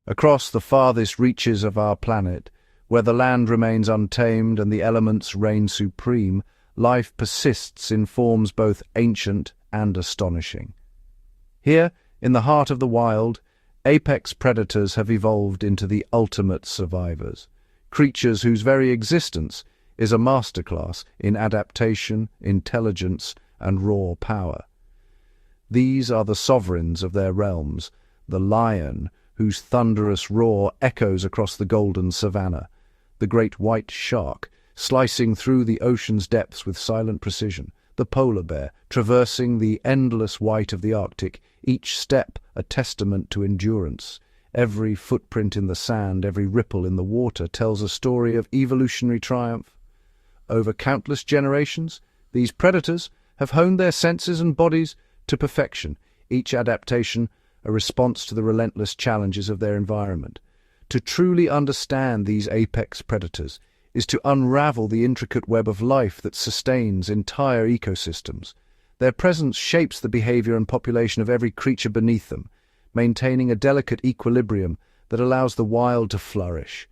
Across the farthest reaches of our planet, where the land remains untamed and the elements reign supreme, life persists in forms both ancient and astonishing. Here, in the heart of the wild, apex predators have evolved into the ultimate survivors, creatures whose very existence is a masterclass in adaptation, intelligence, and raw power. These are the sovereigns of their realms, the lion, whose thunderous roar echoes across the golden savanna, the great white shark, slicing through the ocean's depths with silent precision, the polar bear, traversing the endless white of the Arctic, each step a testament to endurance. Every footprint in the sand, every ripple in the water tells a story of evolutionary triumph. Over countless generations, these predators have honed their senses and bodies to perfection, each adaptation a response to the relentless challenges of their environment. To truly understand these apex predators is to unravel the intricate web of life that sustains entire ecosystems. Their presence shapes the behavior and population of every creature beneath them, maintaining a delicate equilibrium that allows the wild to flourish.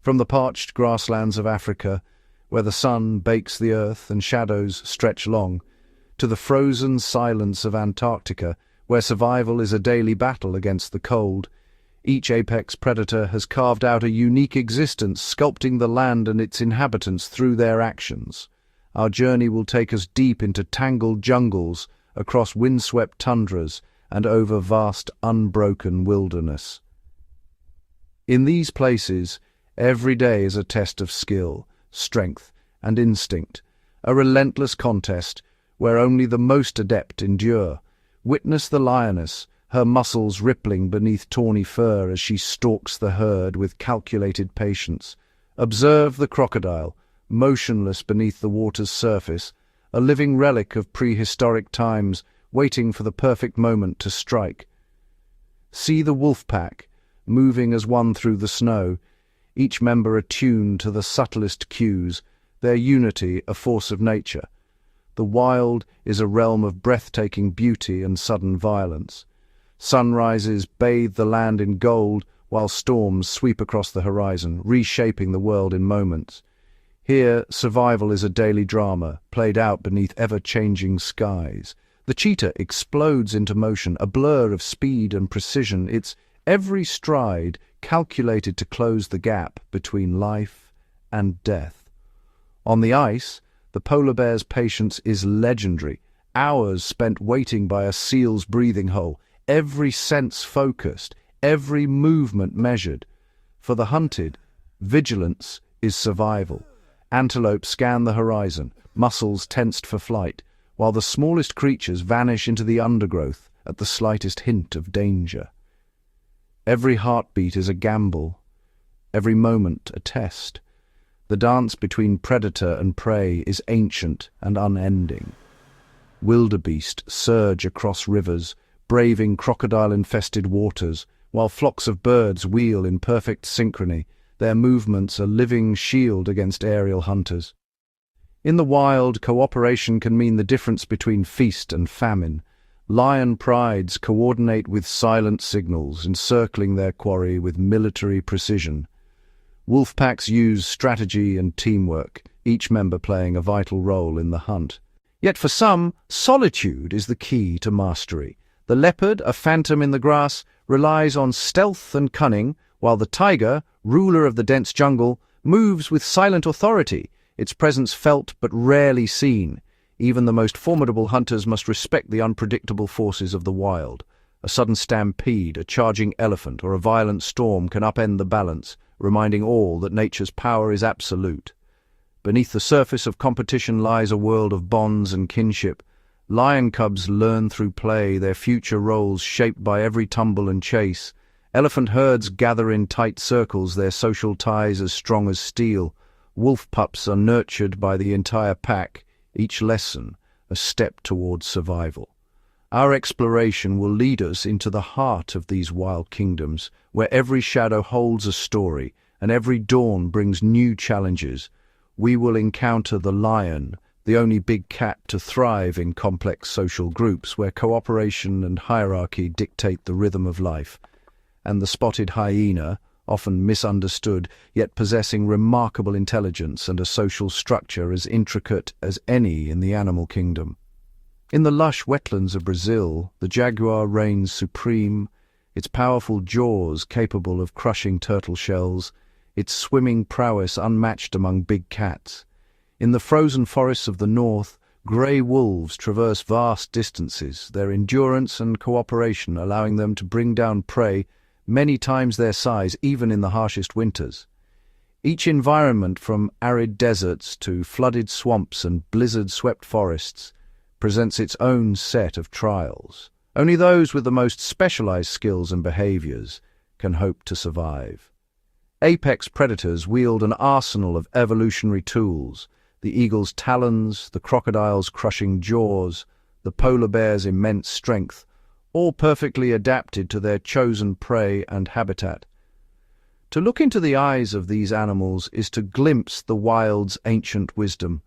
From the parched grasslands of Africa, where the sun bakes the earth and shadows stretch long, to the frozen silence of Antarctica, where survival is a daily battle against the cold, each apex predator has carved out a unique existence, sculpting the land and its inhabitants through their actions. Our journey will take us deep into tangled jungles, across windswept tundras, and over vast, unbroken wilderness. In these places, every day is a test of skill, strength, and instinct, a relentless contest where only the most adept endure. Witness the lioness, her muscles rippling beneath tawny fur as she stalks the herd with calculated patience. Observe the crocodile, motionless beneath the water's surface, a living relic of prehistoric times, waiting for the perfect moment to strike. See the wolf pack, moving as one through the snow, each member attuned to the subtlest cues, their unity a force of nature. The wild is a realm of breathtaking beauty and sudden violence. Sunrises bathe the land in gold, while storms sweep across the horizon, reshaping the world in moments. Here, survival is a daily drama, played out beneath ever-changing skies. The cheetah explodes into motion, a blur of speed and precision, its every stride calculated to close the gap between life and death. On the ice, the polar bear's patience is legendary, hours spent waiting by a seal's breathing hole, every sense focused, every movement measured. For the hunted, vigilance is survival. Antelope scan the horizon, muscles tensed for flight, while the smallest creatures vanish into the undergrowth at the slightest hint of danger. Every heartbeat is a gamble, every moment a test. The dance between predator and prey is ancient and unending. Wildebeest surge across rivers, braving crocodile-infested waters, while flocks of birds wheel in perfect synchrony, their movements a living shield against aerial hunters. In the wild, cooperation can mean the difference between feast and famine. Lion prides coordinate with silent signals, encircling their quarry with military precision. Wolf packs use strategy and teamwork, each member playing a vital role in the hunt. Yet for some, solitude is the key to mastery. The leopard, a phantom in the grass, relies on stealth and cunning, while the tiger, ruler of the dense jungle, moves with silent authority, its presence felt but rarely seen. Even the most formidable hunters must respect the unpredictable forces of the wild. A sudden stampede, a charging elephant, or a violent storm can upend the balance, reminding all that nature's power is absolute. Beneath the surface of competition lies a world of bonds and kinship. Lion cubs learn through play, their future roles shaped by every tumble and chase. Elephant herds gather in tight circles, their social ties as strong as steel. Wolf pups are nurtured by the entire pack, each lesson a step towards survival. Our exploration will lead us into the heart of these wild kingdoms, where every shadow holds a story and every dawn brings new challenges. We will encounter the lion, the only big cat to thrive in complex social groups where cooperation and hierarchy dictate the rhythm of life. and the spotted hyena, often misunderstood, yet possessing remarkable intelligence and a social structure as intricate as any in the animal kingdom. In the lush wetlands of Brazil, the jaguar reigns supreme, its powerful jaws capable of crushing turtle shells, its swimming prowess unmatched among big cats. In the frozen forests of the north, grey wolves traverse vast distances, their endurance and cooperation allowing them to bring down prey many times their size even in the harshest winters. Each environment, from arid deserts to flooded swamps and blizzard-swept forests, presents its own set of trials. Only those with the most specialized skills and behaviors can hope to survive. Apex predators wield an arsenal of evolutionary tools: the eagle's talons, the crocodile's crushing jaws, the polar bear's immense strength, all perfectly adapted to their chosen prey and habitat. To look into the eyes of these animals is to glimpse the wild's ancient wisdom,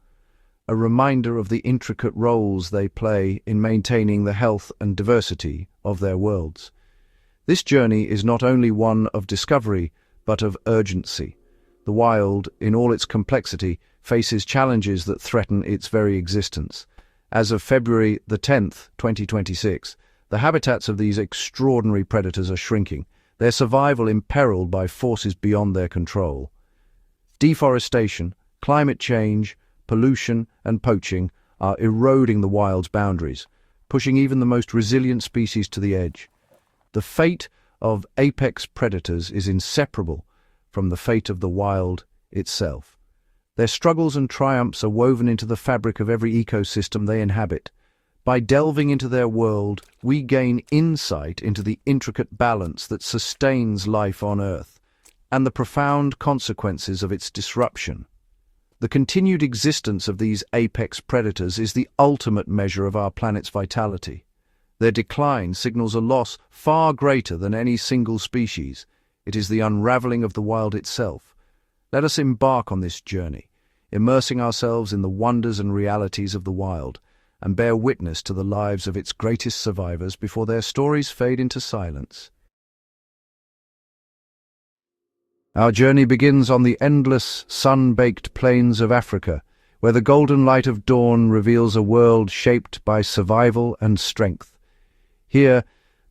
a reminder of the intricate roles they play in maintaining the health and diversity of their worlds. This journey is not only one of discovery, but of urgency. The wild, in all its complexity, faces challenges that threaten its very existence. As of February the 10th, 2026, the habitats of these extraordinary predators are shrinking, their survival imperiled by forces beyond their control. Deforestation, climate change, pollution, and poaching are eroding the wild's boundaries, pushing even the most resilient species to the edge. The fate of apex predators is inseparable from the fate of the wild itself. Their struggles and triumphs are woven into the fabric of every ecosystem they inhabit. By delving into their world, we gain insight into the intricate balance that sustains life on Earth and the profound consequences of its disruption. The continued existence of these apex predators is the ultimate measure of our planet's vitality. Their decline signals a loss far greater than any single species. It is the unraveling of the wild itself. Let us embark on this journey, immersing ourselves in the wonders and realities of the wild, and bear witness to the lives of its greatest survivors before their stories fade into silence. Our journey begins on the endless, sun-baked plains of Africa, where the golden light of dawn reveals a world shaped by survival and strength. Here,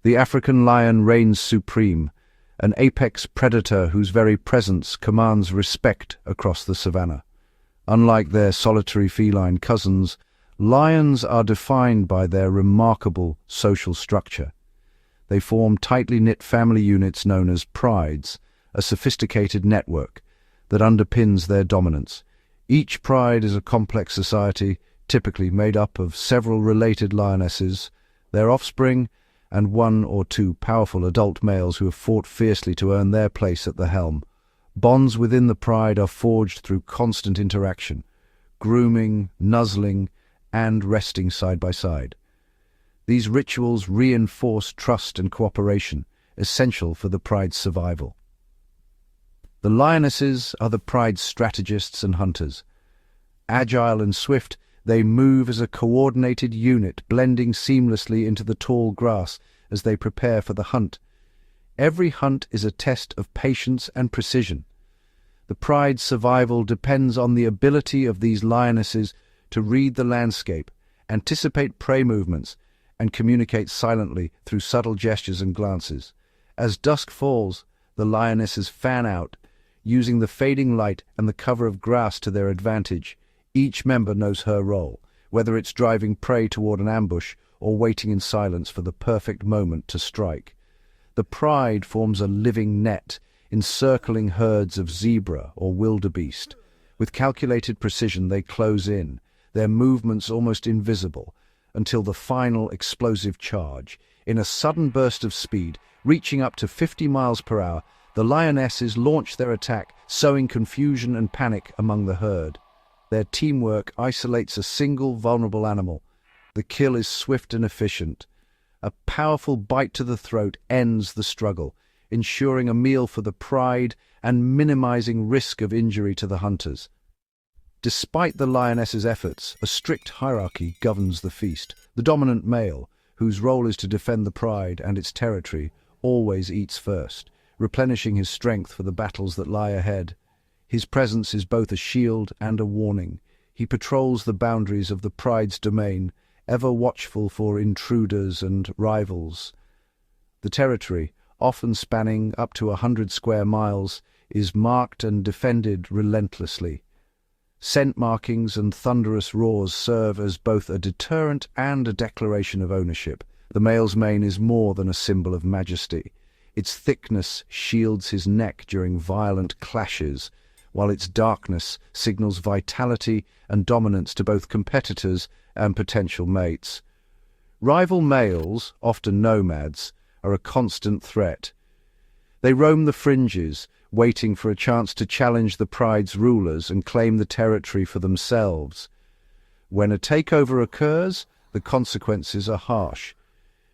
the African lion reigns supreme, an apex predator whose very presence commands respect across the savanna. Unlike their solitary feline cousins, lions are defined by their remarkable social structure. They form tightly knit family units known as prides, a sophisticated network that underpins their dominance. Each pride is a complex society, typically made up of several related lionesses, their offspring, and one or two powerful adult males who have fought fiercely to earn their place at the helm. Bonds within the pride are forged through constant interaction, grooming, nuzzling, and resting side by side. These rituals reinforce trust and cooperation, essential for the pride's survival. The lionesses are the pride's strategists and hunters. Agile and swift, they move as a coordinated unit, blending seamlessly into the tall grass as they prepare for the hunt. Every hunt is a test of patience and precision. The pride's survival depends on the ability of these lionesses to read the landscape, anticipate prey movements, and communicate silently through subtle gestures and glances. As dusk falls, the lionesses fan out, using the fading light and the cover of grass to their advantage. Each member knows her role, whether it's driving prey toward an ambush or waiting in silence for the perfect moment to strike. The pride forms a living net, encircling herds of zebra or wildebeest. With calculated precision, they close in, their movements almost invisible, until the final explosive charge. In a sudden burst of speed, reaching up to 50 miles per hour, the lionesses launch their attack, sowing confusion and panic among the herd. Their teamwork isolates a single vulnerable animal. The kill is swift and efficient. A powerful bite to the throat ends the struggle, ensuring a meal for the pride and minimizing risk of injury to the hunters. Despite the lioness's efforts, a strict hierarchy governs the feast. The dominant male, whose role is to defend the pride and its territory, always eats first, replenishing his strength for the battles that lie ahead. His presence is both a shield and a warning. He patrols the boundaries of the pride's domain, ever watchful for intruders and rivals. The territory, often spanning up to 100 square miles, is marked and defended relentlessly. Scent markings and thunderous roars serve as both a deterrent and a declaration of ownership. The male's mane is more than a symbol of majesty. Its thickness shields his neck during violent clashes, while its darkness signals vitality and dominance to both competitors and potential mates. Rival males, often nomads, are a constant threat. They roam the fringes, waiting for a chance to challenge the pride's rulers and claim the territory for themselves. When a takeover occurs, the consequences are harsh.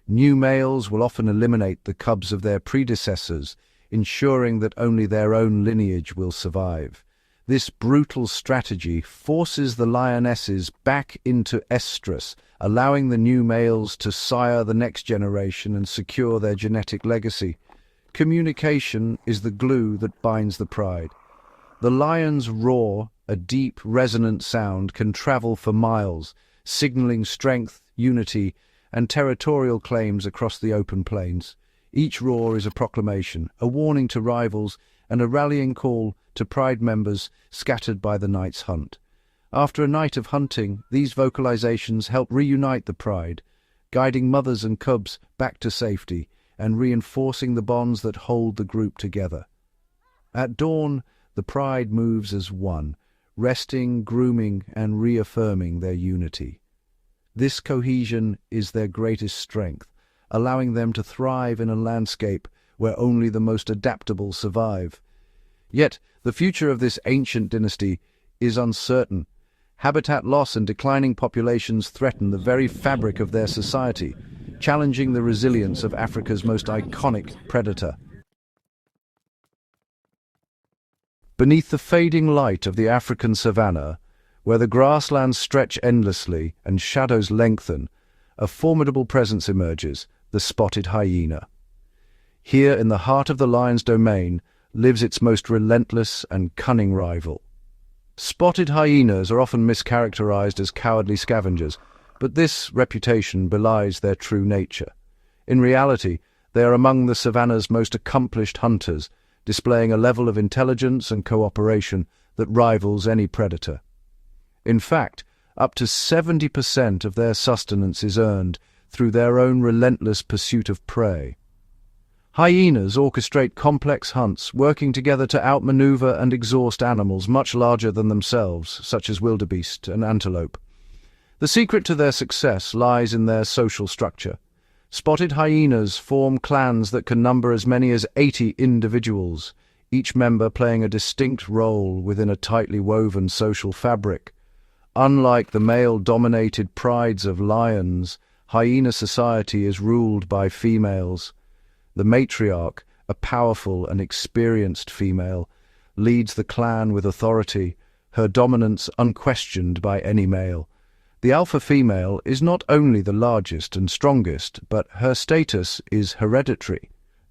New males will often eliminate the cubs of their predecessors, ensuring that only their own lineage will survive. This brutal strategy forces the lionesses back into estrus, allowing the new males to sire the next generation and secure their genetic legacy. Communication is the glue that binds the pride. The lion's roar, a deep, resonant sound, can travel for miles, signaling strength, unity, and territorial claims across the open plains. Each roar is a proclamation, a warning to rivals, and a rallying call to pride members scattered by the night's hunt. After a night of hunting, these vocalizations help reunite the pride, guiding mothers and cubs back to safety and reinforcing the bonds that hold the group together. At dawn, the pride moves as one, resting, grooming, and reaffirming their unity. This cohesion is their greatest strength, allowing them to thrive in a landscape where only the most adaptable survive. Yet, the future of this ancient dynasty is uncertain. Habitat loss and declining populations threaten the very fabric of their society, challenging the resilience of Africa's most iconic predator. Beneath the fading light of the African savanna, where the grasslands stretch endlessly and shadows lengthen, a formidable presence emerges, the spotted hyena. Here, in the heart of the lion's domain, lives its most relentless and cunning rival. Spotted hyenas are often mischaracterized as cowardly scavengers, but this reputation belies their true nature. In reality, they are among the savanna's most accomplished hunters, displaying a level of intelligence and cooperation that rivals any predator. In fact, up to 70% of their sustenance is earned through their own relentless pursuit of prey. Hyenas orchestrate complex hunts, working together to outmaneuver and exhaust animals much larger than themselves, such as wildebeest and antelope. The secret to their success lies in their social structure. Spotted hyenas form clans that can number as many as 80 individuals, each member playing a distinct role within a tightly woven social fabric. Unlike the male-dominated prides of lions, hyena society is ruled by females. The matriarch, a powerful and experienced female, leads the clan with authority, her dominance unquestioned by any male. The alpha female is not only the largest and strongest, but her status is hereditary.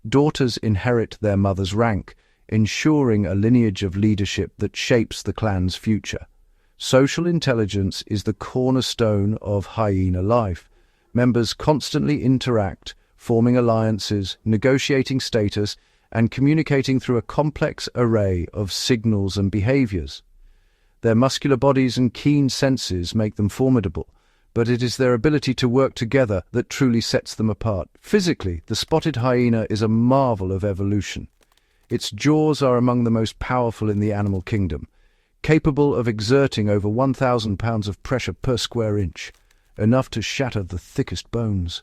Daughters inherit their mother's rank, ensuring a lineage of leadership that shapes the clan's future. Social intelligence is the cornerstone of hyena life. Members constantly interact, forming alliances, negotiating status, and communicating through a complex array of signals and behaviors. Their muscular bodies and keen senses make them formidable, but it is their ability to work together that truly sets them apart. Physically, the spotted hyena is a marvel of evolution. Its jaws are among the most powerful in the animal kingdom, capable of exerting over 1,000 pounds of pressure per square inch, enough to shatter the thickest bones.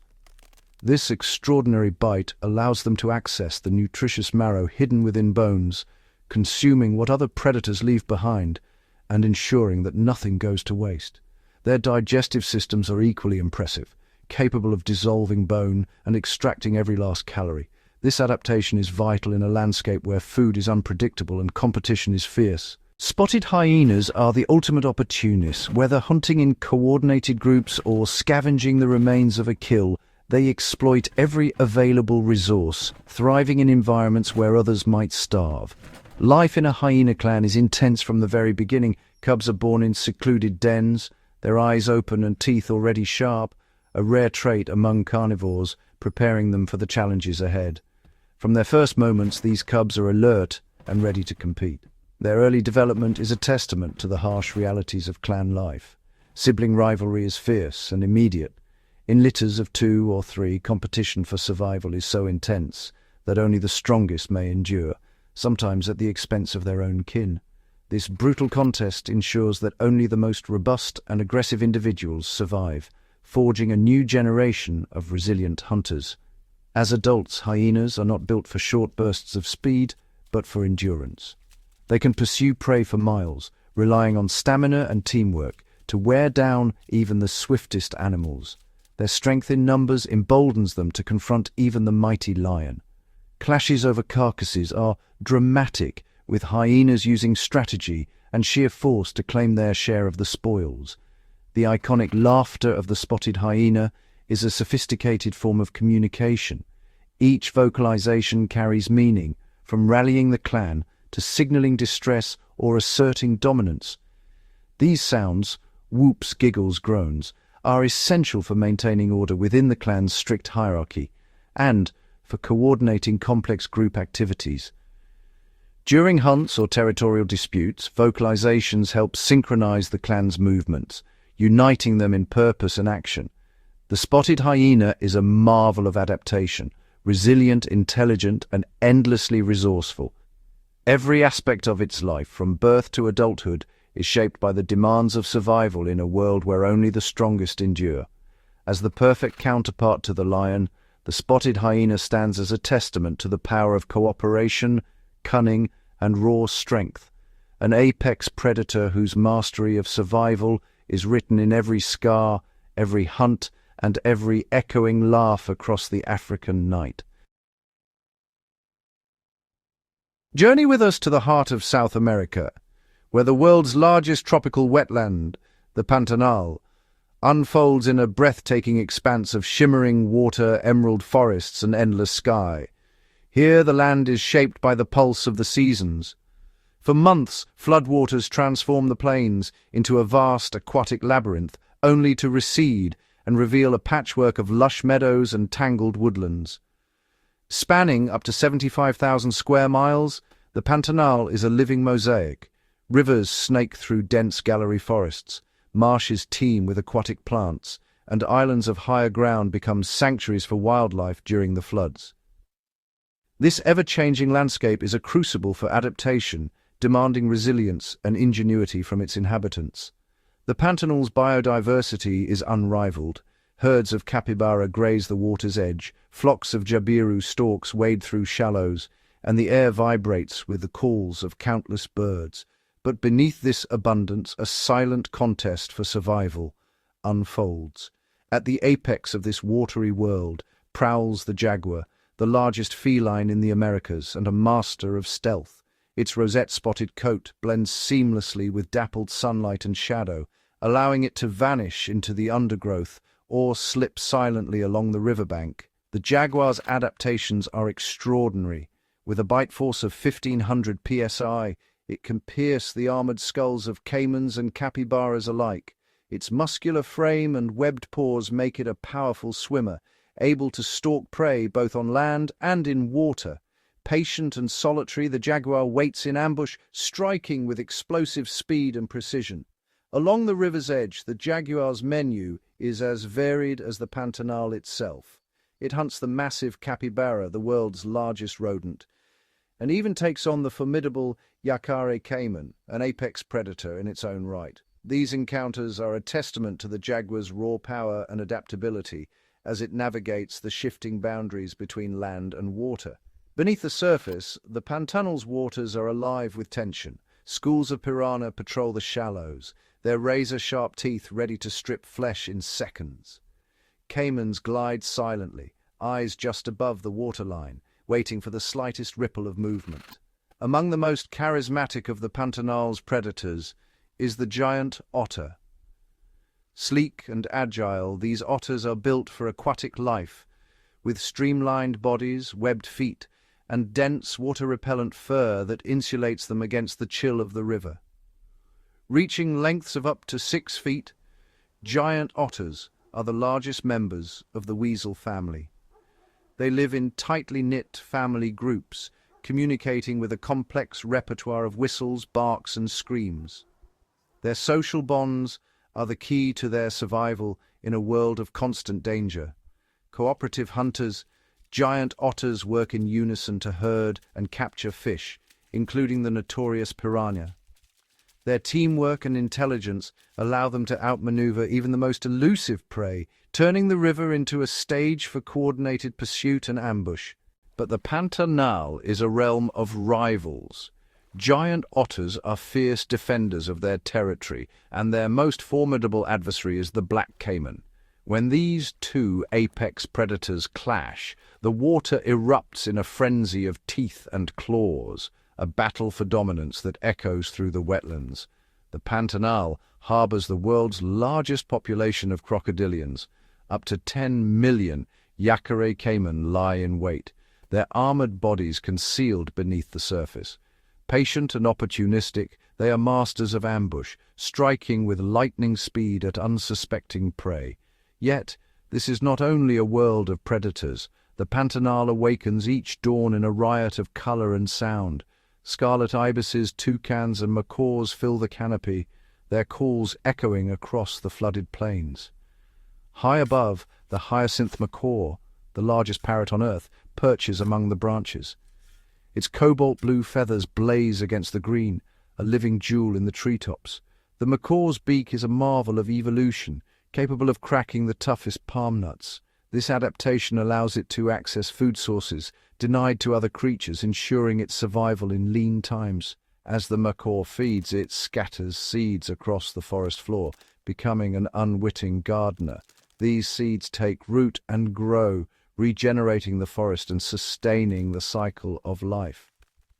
This extraordinary bite allows them to access the nutritious marrow hidden within bones, consuming what other predators leave behind, and ensuring that nothing goes to waste. Their digestive systems are equally impressive, capable of dissolving bone and extracting every last calorie. This adaptation is vital in a landscape where food is unpredictable and competition is fierce. Spotted hyenas are the ultimate opportunists, whether hunting in coordinated groups or scavenging the remains of a kill. They exploit every available resource, thriving in environments where others might starve. Life in a hyena clan is intense from the very beginning. Cubs are born in secluded dens, their eyes open and teeth already sharp, a rare trait among carnivores, preparing them for the challenges ahead. From their first moments, these cubs are alert and ready to compete. Their early development is a testament to the harsh realities of clan life. Sibling rivalry is fierce and immediate. In litters of 2 or 3, competition for survival is so intense that only the strongest may endure, sometimes at the expense of their own kin. This brutal contest ensures that only the most robust and aggressive individuals survive, forging a new generation of resilient hunters. As adults, hyenas are not built for short bursts of speed, but for endurance. They can pursue prey for miles, relying on stamina and teamwork to wear down even the swiftest animals. Their strength in numbers emboldens them to confront even the mighty lion. Clashes over carcasses are dramatic, with hyenas using strategy and sheer force to claim their share of the spoils. The iconic laughter of the spotted hyena is a sophisticated form of communication. Each vocalization carries meaning, from rallying the clan to signaling distress or asserting dominance. These sounds, whoops, giggles, groans, are essential for maintaining order within the clan's strict hierarchy and for coordinating complex group activities. During hunts or territorial disputes, vocalizations help synchronize the clan's movements, uniting them in purpose and action. The spotted hyena is a marvel of adaptation, resilient, intelligent, and endlessly resourceful. Every aspect of its life, from birth to adulthood, is shaped by the demands of survival in a world where only the strongest endure. As the perfect counterpart to the lion, the spotted hyena stands as a testament to the power of cooperation, cunning, and raw strength, an apex predator whose mastery of survival is written in every scar, every hunt, and every echoing laugh across the African night. Journey with us to the heart of South America, where the world's largest tropical wetland, the Pantanal, unfolds in a breathtaking expanse of shimmering water, emerald forests, and endless sky. Here the land is shaped by the pulse of the seasons. For months, floodwaters transform the plains into a vast aquatic labyrinth, only to recede and reveal a patchwork of lush meadows and tangled woodlands. Spanning up to 75,000 square miles, the Pantanal is a living mosaic. Rivers snake through dense gallery forests, marshes teem with aquatic plants, and islands of higher ground become sanctuaries for wildlife during the floods. This ever-changing landscape is a crucible for adaptation, demanding resilience and ingenuity from its inhabitants. The Pantanal's biodiversity is unrivaled. Herds of capybara graze the water's edge, flocks of jabiru storks wade through shallows, and the air vibrates with the calls of countless birds. But beneath this abundance, a silent contest for survival unfolds. At the apex of this watery world prowls the jaguar, the largest feline in the Americas and a master of stealth. Its rosette-spotted coat blends seamlessly with dappled sunlight and shadow, allowing it to vanish into the undergrowth or slip silently along the riverbank. The jaguar's adaptations are extraordinary. With a bite force of 1,500 psi, it can pierce the armored skulls of caimans and capybaras alike. Its muscular frame and webbed paws make it a powerful swimmer, able to stalk prey both on land and in water. Patient and solitary, the jaguar waits in ambush, striking with explosive speed and precision. Along the river's edge, the jaguar's menu is as varied as the Pantanal itself. It hunts the massive capybara, the world's largest rodent, and even takes on the formidable Yacaré caiman, an apex predator in its own right. These encounters are a testament to the jaguar's raw power and adaptability as it navigates the shifting boundaries between land and water. Beneath the surface, the Pantanal's waters are alive with tension. Schools of piranha patrol the shallows, their razor-sharp teeth ready to strip flesh in seconds. Caimans glide silently, eyes just above the waterline, waiting for the slightest ripple of movement. Among the most charismatic of the Pantanal's predators is the giant otter. Sleek and agile, these otters are built for aquatic life, with streamlined bodies, webbed feet, and dense water-repellent fur that insulates them against the chill of the river. Reaching lengths of up to 6 feet, giant otters are the largest members of the weasel family. They live in tightly knit family groups, communicating with a complex repertoire of whistles, barks, and screams. Their social bonds are the key to their survival in a world of constant danger. Cooperative hunters, giant otters work in unison to herd and capture fish, including the notorious piranha. Their teamwork and intelligence allow them to outmaneuver even the most elusive prey, turning the river into a stage for coordinated pursuit and ambush. But the Pantanal is a realm of rivals. Giant otters are fierce defenders of their territory, and their most formidable adversary is the black caiman. When these two apex predators clash, the water erupts in a frenzy of teeth and claws, a battle for dominance that echoes through the wetlands. The Pantanal harbors the world's largest population of crocodilians. Up to 10 million Watery caiman lie in wait, their armored bodies concealed beneath the surface. Patient and opportunistic, they are masters of ambush, striking with lightning speed at unsuspecting prey. Yet, this is not only a world of predators. The Pantanal awakens each dawn in a riot of color and sound. Scarlet ibises, toucans, and macaws fill the canopy, their calls echoing across the flooded plains. High above, the hyacinth macaw, the largest parrot on earth, perches among the branches. Its cobalt-blue feathers blaze against the green, a living jewel in the treetops. The macaw's beak is a marvel of evolution, capable of cracking the toughest palm nuts. This adaptation allows it to access food sources denied to other creatures, ensuring its survival in lean times. As the macaw feeds, it scatters seeds across the forest floor, becoming an unwitting gardener. These seeds take root and grow, regenerating the forest and sustaining the cycle of life.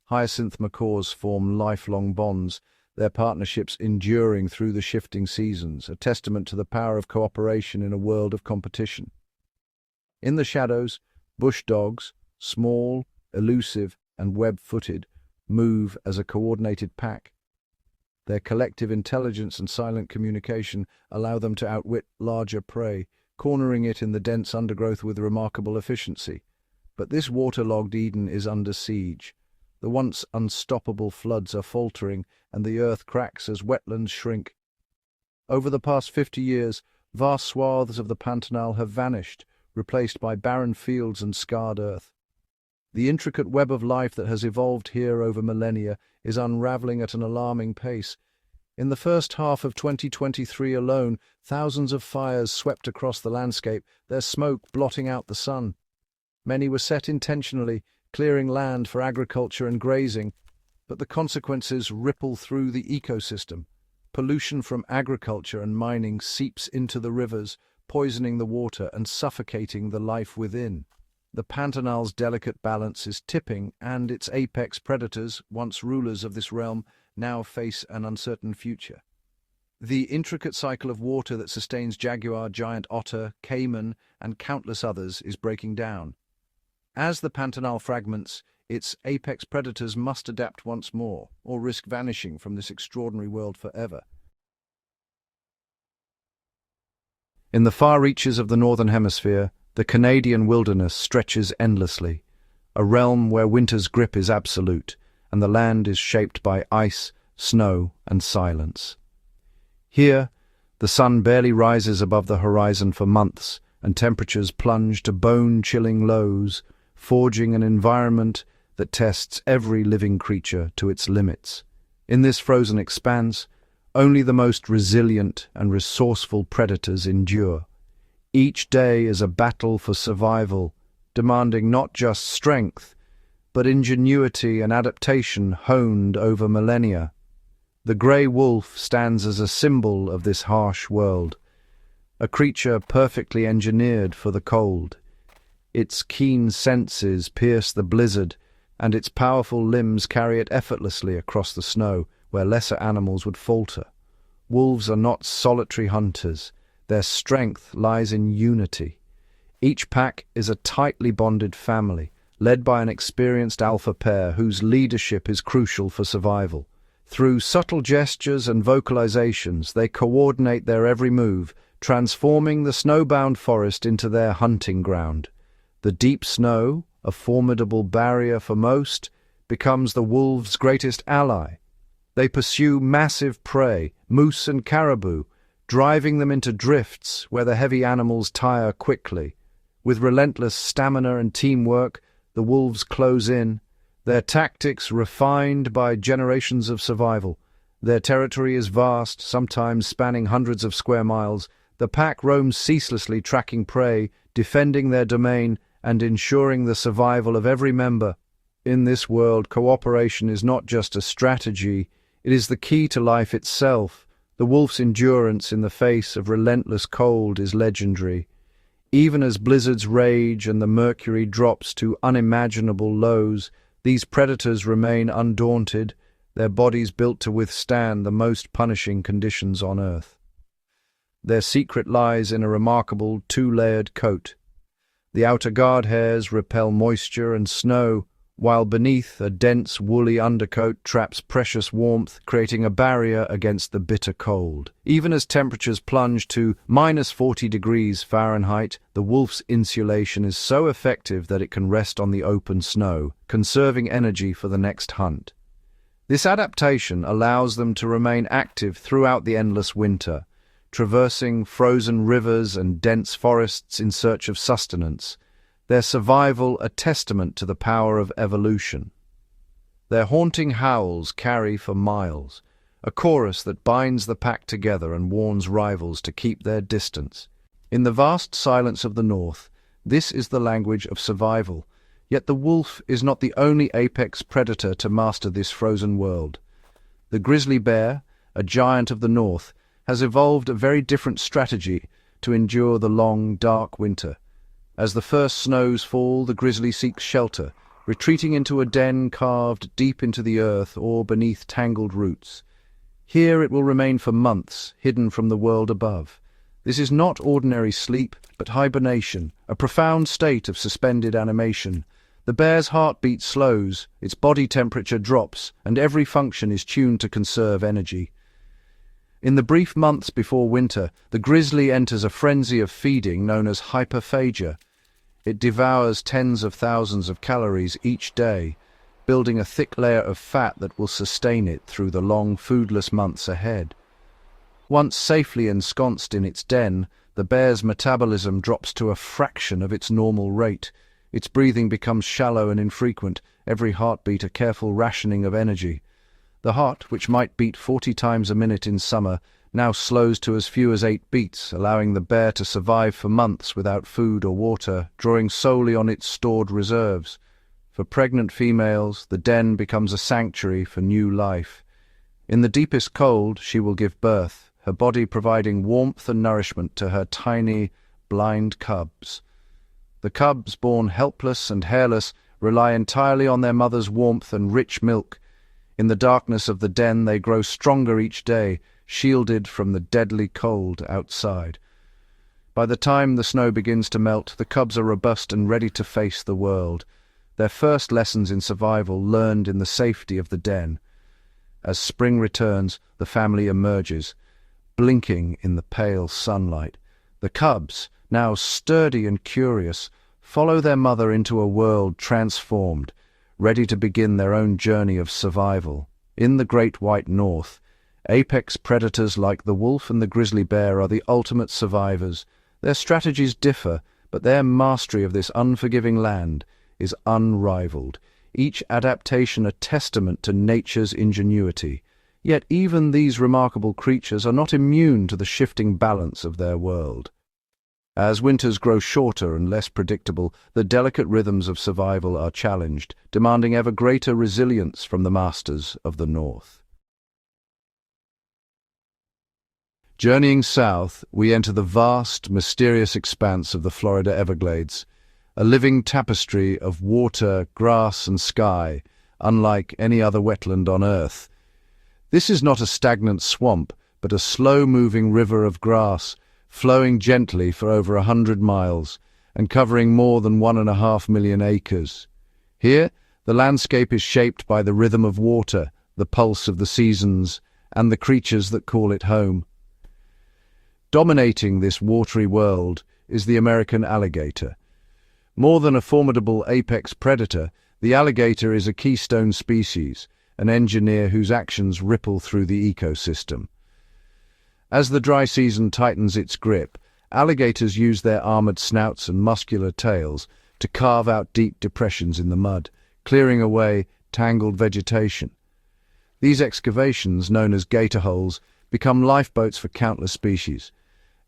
Hyacinth macaws form lifelong bonds, their partnerships enduring through the shifting seasons, a testament to the power of cooperation in a world of competition. In the shadows, bush dogs, small, elusive, and web-footed, move as a coordinated pack. Their collective intelligence and silent communication allow them to outwit larger prey, cornering it in the dense undergrowth with remarkable efficiency. But this waterlogged Eden is under siege. The once unstoppable floods are faltering, and the earth cracks as wetlands shrink. Over the past 50 years, vast swaths of the Pantanal have vanished, replaced by barren fields and scarred earth. The intricate web of life that has evolved here over millennia is unraveling at an alarming pace. In the first half of 2023 alone, thousands of fires swept across the landscape, their smoke blotting out the sun. Many were set intentionally, clearing land for agriculture and grazing, but the consequences ripple through the ecosystem. Pollution from agriculture and mining seeps into the rivers, poisoning the water and suffocating the life within. The Pantanal's delicate balance is tipping, and its apex predators, once rulers of this realm, now face an uncertain future. The intricate cycle of water that sustains jaguar, giant otter, caiman, and countless others is breaking down. As the Pantanal fragments, its apex predators must adapt once more, or risk vanishing from this extraordinary world forever. In the far reaches of the Northern Hemisphere, the Canadian wilderness stretches endlessly, a realm where winter's grip is absolute, and the land is shaped by ice, snow, and silence. Here, the sun barely rises above the horizon for months, and temperatures plunge to bone-chilling lows, forging an environment that tests every living creature to its limits. In this frozen expanse, only the most resilient and resourceful predators endure. Each day is a battle for survival, demanding not just strength, but ingenuity and adaptation honed over millennia. The grey wolf stands as a symbol of this harsh world, a creature perfectly engineered for the cold. Its keen senses pierce the blizzard, and its powerful limbs carry it effortlessly across the snow, where lesser animals would falter. Wolves are not solitary hunters. Their strength lies in unity. Each pack is a tightly bonded family, led by an experienced alpha pair whose leadership is crucial for survival. Through subtle gestures and vocalizations, they coordinate their every move, transforming the snowbound forest into their hunting ground. The deep snow, a formidable barrier for most, becomes the wolves' greatest ally. They pursue massive prey, moose and caribou, driving them into drifts where the heavy animals tire quickly. With relentless stamina and teamwork, the wolves close in, their tactics refined by generations of survival. Their territory is vast, sometimes spanning hundreds of square miles. The pack roams ceaselessly, tracking prey, defending their domain, and ensuring the survival of every member. In this world, cooperation is not just a strategy, it is the key to life itself. The wolf's endurance in the face of relentless cold is legendary. Even as blizzards rage and the mercury drops to unimaginable lows, these predators remain undaunted, their bodies built to withstand the most punishing conditions on Earth. Their secret lies in a remarkable two-layered coat. The outer guard hairs repel moisture and snow, while beneath a dense woolly undercoat traps precious warmth, creating a barrier against the bitter cold. Even as temperatures plunge to -40 degrees Fahrenheit, the wolf's insulation is so effective that it can rest on the open snow, conserving energy for the next hunt. This adaptation allows them to remain active throughout the endless winter, traversing frozen rivers and dense forests in search of sustenance, their survival a testament to the power of evolution. Their haunting howls carry for miles, a chorus that binds the pack together and warns rivals to keep their distance. In the vast silence of the north, this is the language of survival, yet the wolf is not the only apex predator to master this frozen world. The grizzly bear, a giant of the north, has evolved a very different strategy to endure the long, dark winter. As the first snows fall, the grizzly seeks shelter, retreating into a den carved deep into the earth or beneath tangled roots. Here it will remain for months, hidden from the world above. This is not ordinary sleep, but hibernation, a profound state of suspended animation. The bear's heartbeat slows, its body temperature drops, and every function is tuned to conserve energy. In the brief months before winter, the grizzly enters a frenzy of feeding known as hyperphagia. It devours tens of thousands of calories each day, building a thick layer of fat that will sustain it through the long, foodless months ahead. Once safely ensconced in its den, the bear's metabolism drops to a fraction of its normal rate. Its breathing becomes shallow and infrequent, every heartbeat a careful rationing of energy. The heart, which might beat 40 times a minute in summer, now slows to as few as 8 beats, allowing the bear to survive for months without food or water, drawing solely on its stored reserves. For pregnant females, the den becomes a sanctuary for new life. In the deepest cold, she will give birth, her body providing warmth and nourishment to her tiny, blind cubs. The cubs, born helpless and hairless, rely entirely on their mother's warmth and rich milk. In the darkness of the den, they grow stronger each day, shielded from the deadly cold outside. By the time the snow begins to melt, the cubs are robust and ready to face the world, their first lessons in survival learned in the safety of the den. As spring returns, the family emerges, blinking in the pale sunlight. The cubs, now sturdy and curious, follow their mother into a world transformed, ready to begin their own journey of survival. In the Great White North, apex predators like the wolf and the grizzly bear are the ultimate survivors. Their strategies differ, but their mastery of this unforgiving land is unrivaled, each adaptation a testament to nature's ingenuity. Yet even these remarkable creatures are not immune to the shifting balance of their world. As winters grow shorter and less predictable, the delicate rhythms of survival are challenged, demanding ever greater resilience from the masters of the North. Journeying south, we enter the vast, mysterious expanse of the Florida Everglades, a living tapestry of water, grass, and sky, unlike any other wetland on Earth. This is not a stagnant swamp, but a slow-moving river of grass, flowing gently for over 100 miles and covering more than 1.5 million acres. Here, the landscape is shaped by the rhythm of water, the pulse of the seasons, and the creatures that call it home. Dominating this watery world is the American alligator. More than a formidable apex predator, the alligator is a keystone species, an engineer whose actions ripple through the ecosystem. As the dry season tightens its grip, alligators use their armored snouts and muscular tails to carve out deep depressions in the mud, clearing away tangled vegetation. These excavations, known as gator holes, become lifeboats for countless species.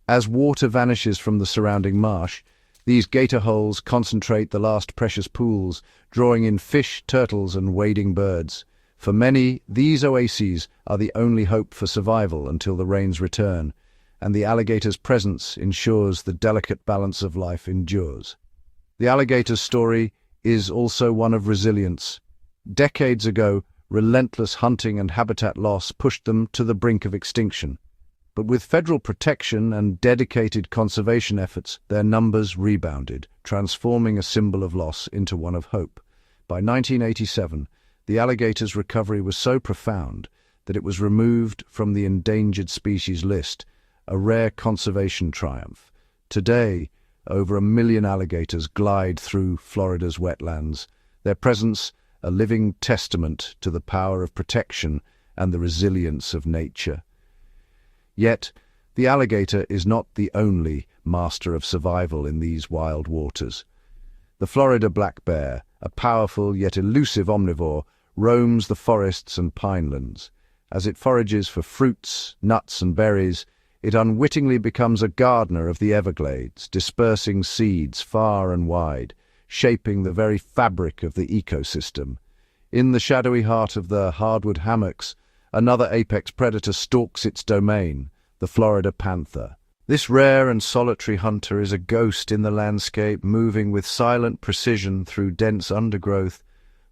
As water vanishes from the surrounding marsh, these gator holes concentrate the last precious pools, drawing in fish, turtles, and wading birds. For many, these oases are the only hope for survival until the rains return, and the alligator's presence ensures the delicate balance of life endures. The alligator's story is also one of resilience. Decades ago, relentless hunting and habitat loss pushed them to the brink of extinction. But with federal protection and dedicated conservation efforts, their numbers rebounded, transforming a symbol of loss into one of hope. By 1987, the alligator's recovery was so profound that it was removed from the endangered species list, a rare conservation triumph. Today, over 1 million alligators glide through Florida's wetlands, their presence a living testament to the power of protection and the resilience of nature. Yet, the alligator is not the only master of survival in these wild waters. The Florida black bear, a powerful yet elusive omnivore, roams the forests and pinelands. As it forages for fruits, nuts, and berries, it unwittingly becomes a gardener of the Everglades, dispersing seeds far and wide, shaping the very fabric of the ecosystem. In the shadowy heart of the hardwood hammocks, another apex predator stalks its domain, the Florida panther. This rare and solitary hunter is a ghost in the landscape, moving with silent precision through dense undergrowth.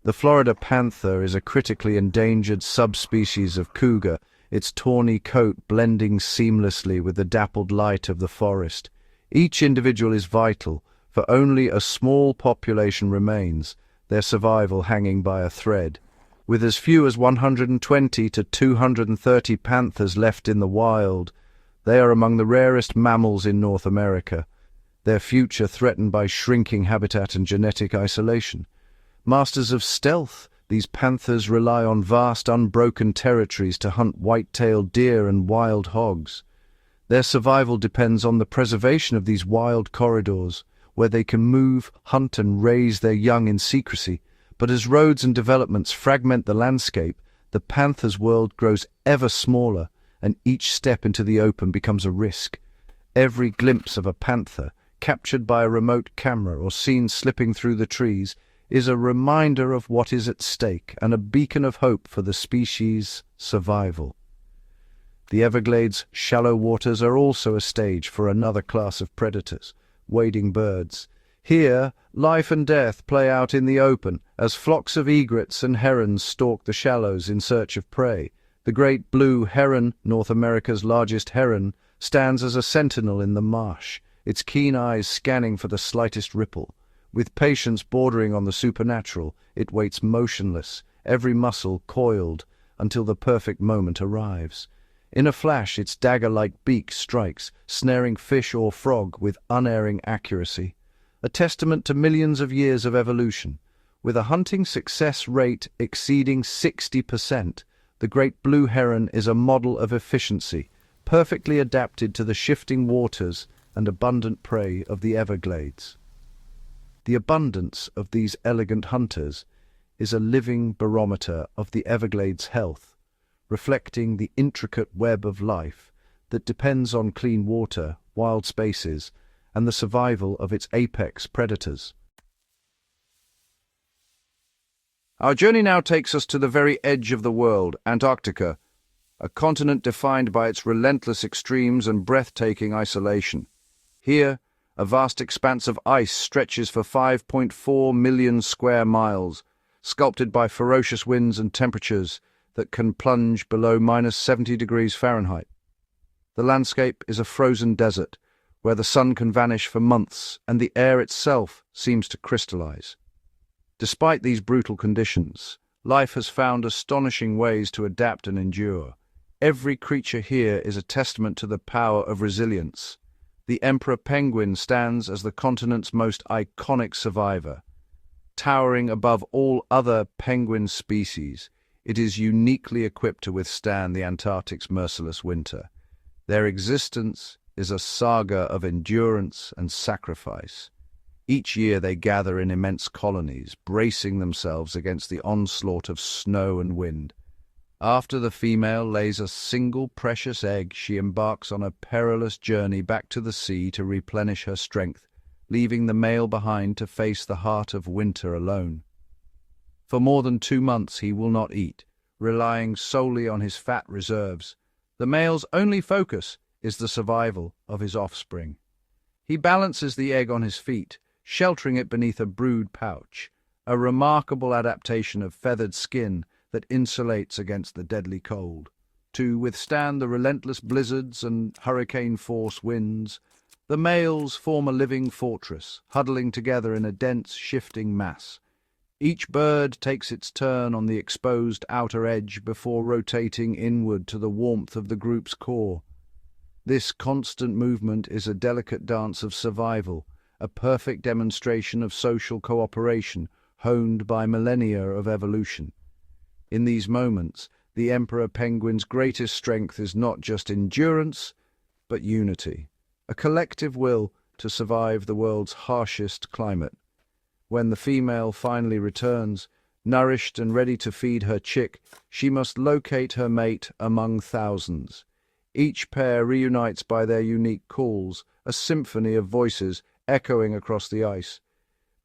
The Florida panther is a critically endangered subspecies of cougar, its tawny coat blending seamlessly with the dappled light of the forest. Each individual is vital, for only a small population remains, their survival hanging by a thread. With as few as 120 to 230 panthers left in the wild, they are among the rarest mammals in North America, their future threatened by shrinking habitat and genetic isolation. Masters of stealth, these panthers rely on vast unbroken territories to hunt white-tailed deer and wild hogs. Their survival depends on the preservation of these wild corridors, where they can move, hunt, and raise their young in secrecy. But as roads and developments fragment the landscape, the panther's world grows ever smaller, and each step into the open becomes a risk. Every glimpse of a panther, captured by a remote camera or seen slipping through the trees, is a reminder of what is at stake and a beacon of hope for the species' survival. The Everglades' shallow waters are also a stage for another class of predators, wading birds. Here, life and death play out in the open as flocks of egrets and herons stalk the shallows in search of prey. The great blue heron, North America's largest heron, stands as a sentinel in the marsh, its keen eyes scanning for the slightest ripple. With patience bordering on the supernatural, it waits motionless, every muscle coiled, until the perfect moment arrives. In a flash, its dagger-like beak strikes, snaring fish or frog with unerring accuracy. A testament to millions of years of evolution. With a hunting success rate exceeding 60%, the great blue heron is a model of efficiency, perfectly adapted to the shifting waters and abundant prey of the Everglades. The abundance of these elegant hunters is a living barometer of the Everglades' health, reflecting the intricate web of life that depends on clean water, wild spaces, and the survival of its apex predators. Our journey now takes us to the very edge of the world, Antarctica, a continent defined by its relentless extremes and breathtaking isolation. Here, a vast expanse of ice stretches for 5.4 million square miles, sculpted by ferocious winds and temperatures that can plunge below -70 degrees Fahrenheit. The landscape is a frozen desert, where the sun can vanish for months and the air itself seems to crystallize. Despite these brutal conditions, life has found astonishing ways to adapt and endure. Every creature here is a testament to the power of resilience. The emperor penguin stands as the continent's most iconic survivor. Towering above all other penguin species, it is uniquely equipped to withstand the Antarctic's merciless winter. Their existence is a saga of endurance and sacrifice. Each year they gather in immense colonies, bracing themselves against the onslaught of snow and wind. After the female lays a single precious egg, she embarks on a perilous journey back to the sea to replenish her strength, leaving the male behind to face the heart of winter alone. For more than 2 months he will not eat, relying solely on his fat reserves. The male's only focus is the survival of his offspring. He balances the egg on his feet, sheltering it beneath a brood pouch, a remarkable adaptation of feathered skin that insulates against the deadly cold. To withstand the relentless blizzards and hurricane-force winds, the males form a living fortress, huddling together in a dense, shifting mass. Each bird takes its turn on the exposed outer edge before rotating inward to the warmth of the group's core. This constant movement is a delicate dance of survival, a perfect demonstration of social cooperation honed by millennia of evolution. In these moments, the emperor penguin's greatest strength is not just endurance, but unity, a collective will to survive the world's harshest climate. When the female finally returns, nourished and ready to feed her chick, she must locate her mate among thousands. Each pair reunites by their unique calls, a symphony of voices echoing across the ice.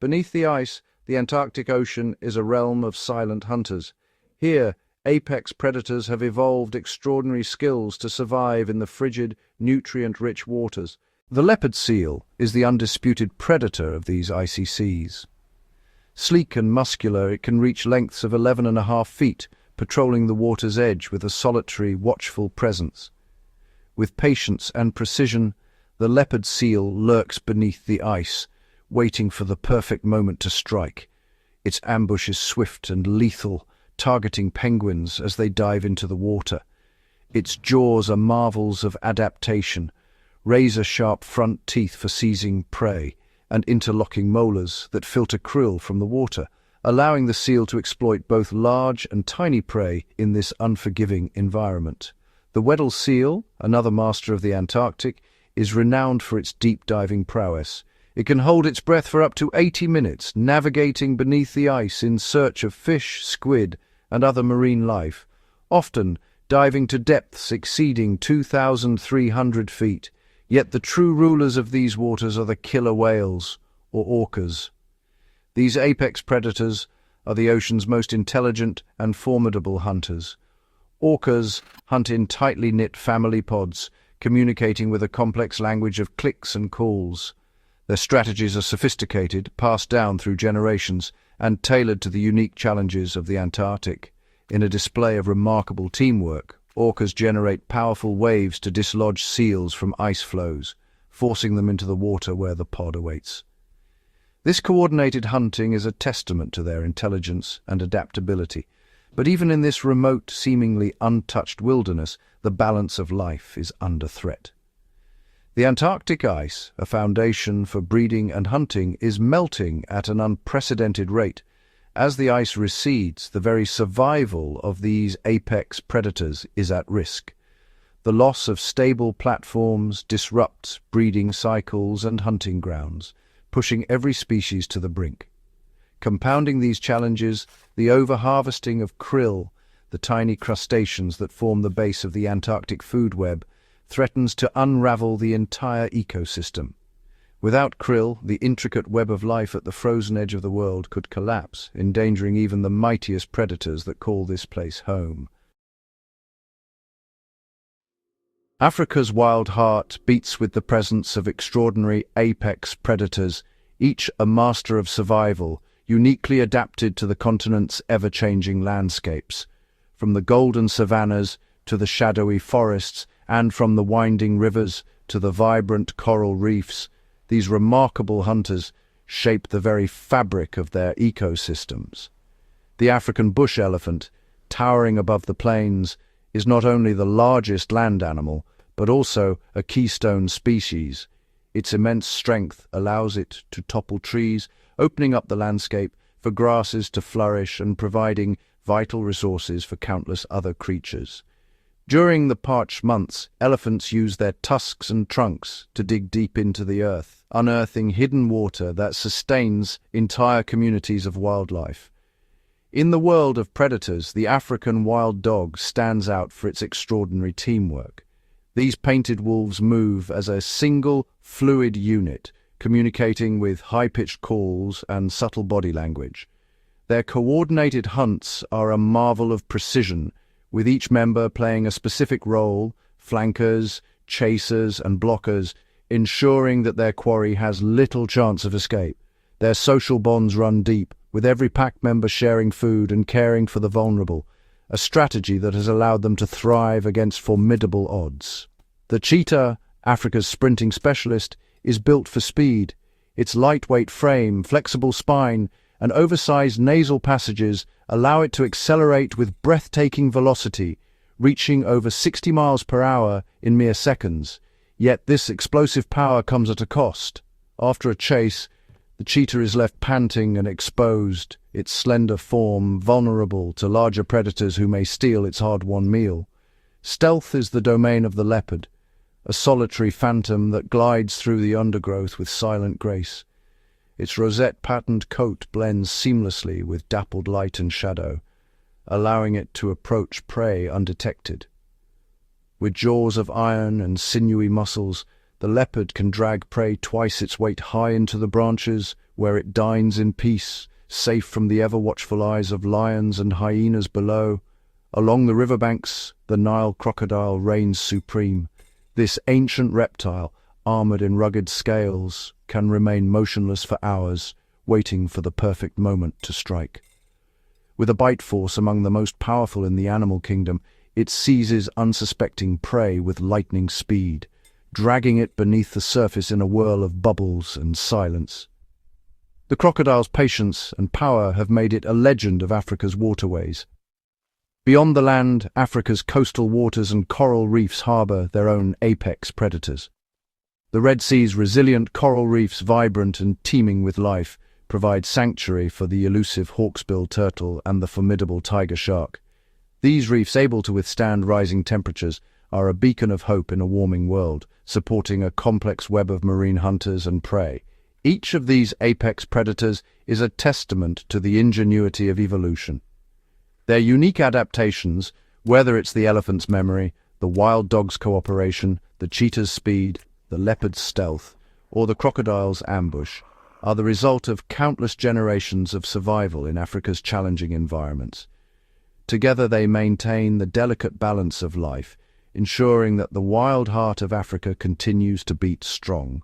Beneath the ice, the Antarctic Ocean is a realm of silent hunters. Here, apex predators have evolved extraordinary skills to survive in the frigid, nutrient-rich waters. The leopard seal is the undisputed predator of these icy seas. Sleek and muscular, it can reach lengths of 11.5 feet, patrolling the water's edge with a solitary, watchful presence. With patience and precision, the leopard seal lurks beneath the ice, waiting for the perfect moment to strike. Its ambush is swift and lethal, targeting penguins as they dive into the water. Its jaws are marvels of adaptation, razor-sharp front teeth for seizing prey, and interlocking molars that filter krill from the water, allowing the seal to exploit both large and tiny prey in this unforgiving environment. The Weddell seal, another master of the Antarctic, is renowned for its deep-diving prowess. It can hold its breath for up to 80 minutes, navigating beneath the ice in search of fish, squid, and other marine life, often diving to depths exceeding 2,300 feet. Yet the true rulers of these waters are the killer whales, or orcas. These apex predators are the ocean's most intelligent and formidable hunters. Orcas hunt in tightly knit family pods, communicating with a complex language of clicks and calls. Their strategies are sophisticated, passed down through generations, and tailored to the unique challenges of the Antarctic. In a display of remarkable teamwork, orcas generate powerful waves to dislodge seals from ice floes, forcing them into the water where the pod awaits. This coordinated hunting is a testament to their intelligence and adaptability. But even in this remote, seemingly untouched wilderness, the balance of life is under threat. The Antarctic ice, a foundation for breeding and hunting, is melting at an unprecedented rate. As the ice recedes, the very survival of these apex predators is at risk. The loss of stable platforms disrupts breeding cycles and hunting grounds, pushing every species to the brink. Compounding these challenges, the overharvesting of krill, the tiny crustaceans that form the base of the Antarctic food web, threatens to unravel the entire ecosystem. Without krill, the intricate web of life at the frozen edge of the world could collapse, endangering even the mightiest predators that call this place home. Africa's wild heart beats with the presence of extraordinary apex predators, each a master of survival, uniquely adapted to the continent's ever-changing landscapes. From the golden savannas to the shadowy forests And from the winding rivers to the vibrant coral reefs, these remarkable hunters shape the very fabric of their ecosystems. The African bush elephant, towering above the plains, is not only the largest land animal, but also a keystone species. Its immense strength allows it to topple trees, opening up the landscape for grasses to flourish and providing vital resources for countless other creatures. During the parched months, elephants use their tusks and trunks to dig deep into the earth, unearthing hidden water that sustains entire communities of wildlife. In the world of predators, the African wild dog stands out for its extraordinary teamwork. These painted wolves move as a single, fluid unit, communicating with high-pitched calls and subtle body language. Their coordinated hunts are a marvel of precision, with each member playing a specific role, flankers, chasers, and blockers, ensuring that their quarry has little chance of escape. Their social bonds run deep, with every pack member sharing food and caring for the vulnerable, a strategy that has allowed them to thrive against formidable odds. The cheetah, Africa's sprinting specialist, is built for speed. Its lightweight frame, flexible spine, and oversized nasal passages allow it to accelerate with breathtaking velocity, reaching over 60 miles per hour in mere seconds. Yet this explosive power comes at a cost. After a chase, the cheetah is left panting and exposed, its slender form vulnerable to larger predators who may steal its hard-won meal. Stealth is the domain of the leopard, a solitary phantom that glides through the undergrowth with silent grace. Its rosette-patterned coat blends seamlessly with dappled light and shadow, allowing it to approach prey undetected. With jaws of iron and sinewy muscles, the leopard can drag prey twice its weight high into the branches, where it dines in peace, safe from the ever-watchful eyes of lions and hyenas below. Along the riverbanks, the Nile crocodile reigns supreme. This ancient reptile, armored in rugged scales, can remain motionless for hours, waiting for the perfect moment to strike. With a bite force among the most powerful in the animal kingdom, it seizes unsuspecting prey with lightning speed, dragging it beneath the surface in a whirl of bubbles and silence. The crocodile's patience and power have made it a legend of Africa's waterways. Beyond the land, Africa's coastal waters and coral reefs harbor their own apex predators. The Red Sea's resilient coral reefs, vibrant and teeming with life, provide sanctuary for the elusive hawksbill turtle and the formidable tiger shark. These reefs, able to withstand rising temperatures, are a beacon of hope in a warming world, supporting a complex web of marine hunters and prey. Each of these apex predators is a testament to the ingenuity of evolution. Their unique adaptations, whether it's the elephant's memory, the wild dog's cooperation, the cheetah's speed, the leopard's stealth, or the crocodile's ambush, are the result of countless generations of survival in Africa's challenging environments. Together they maintain the delicate balance of life, ensuring that the wild heart of Africa continues to beat strong.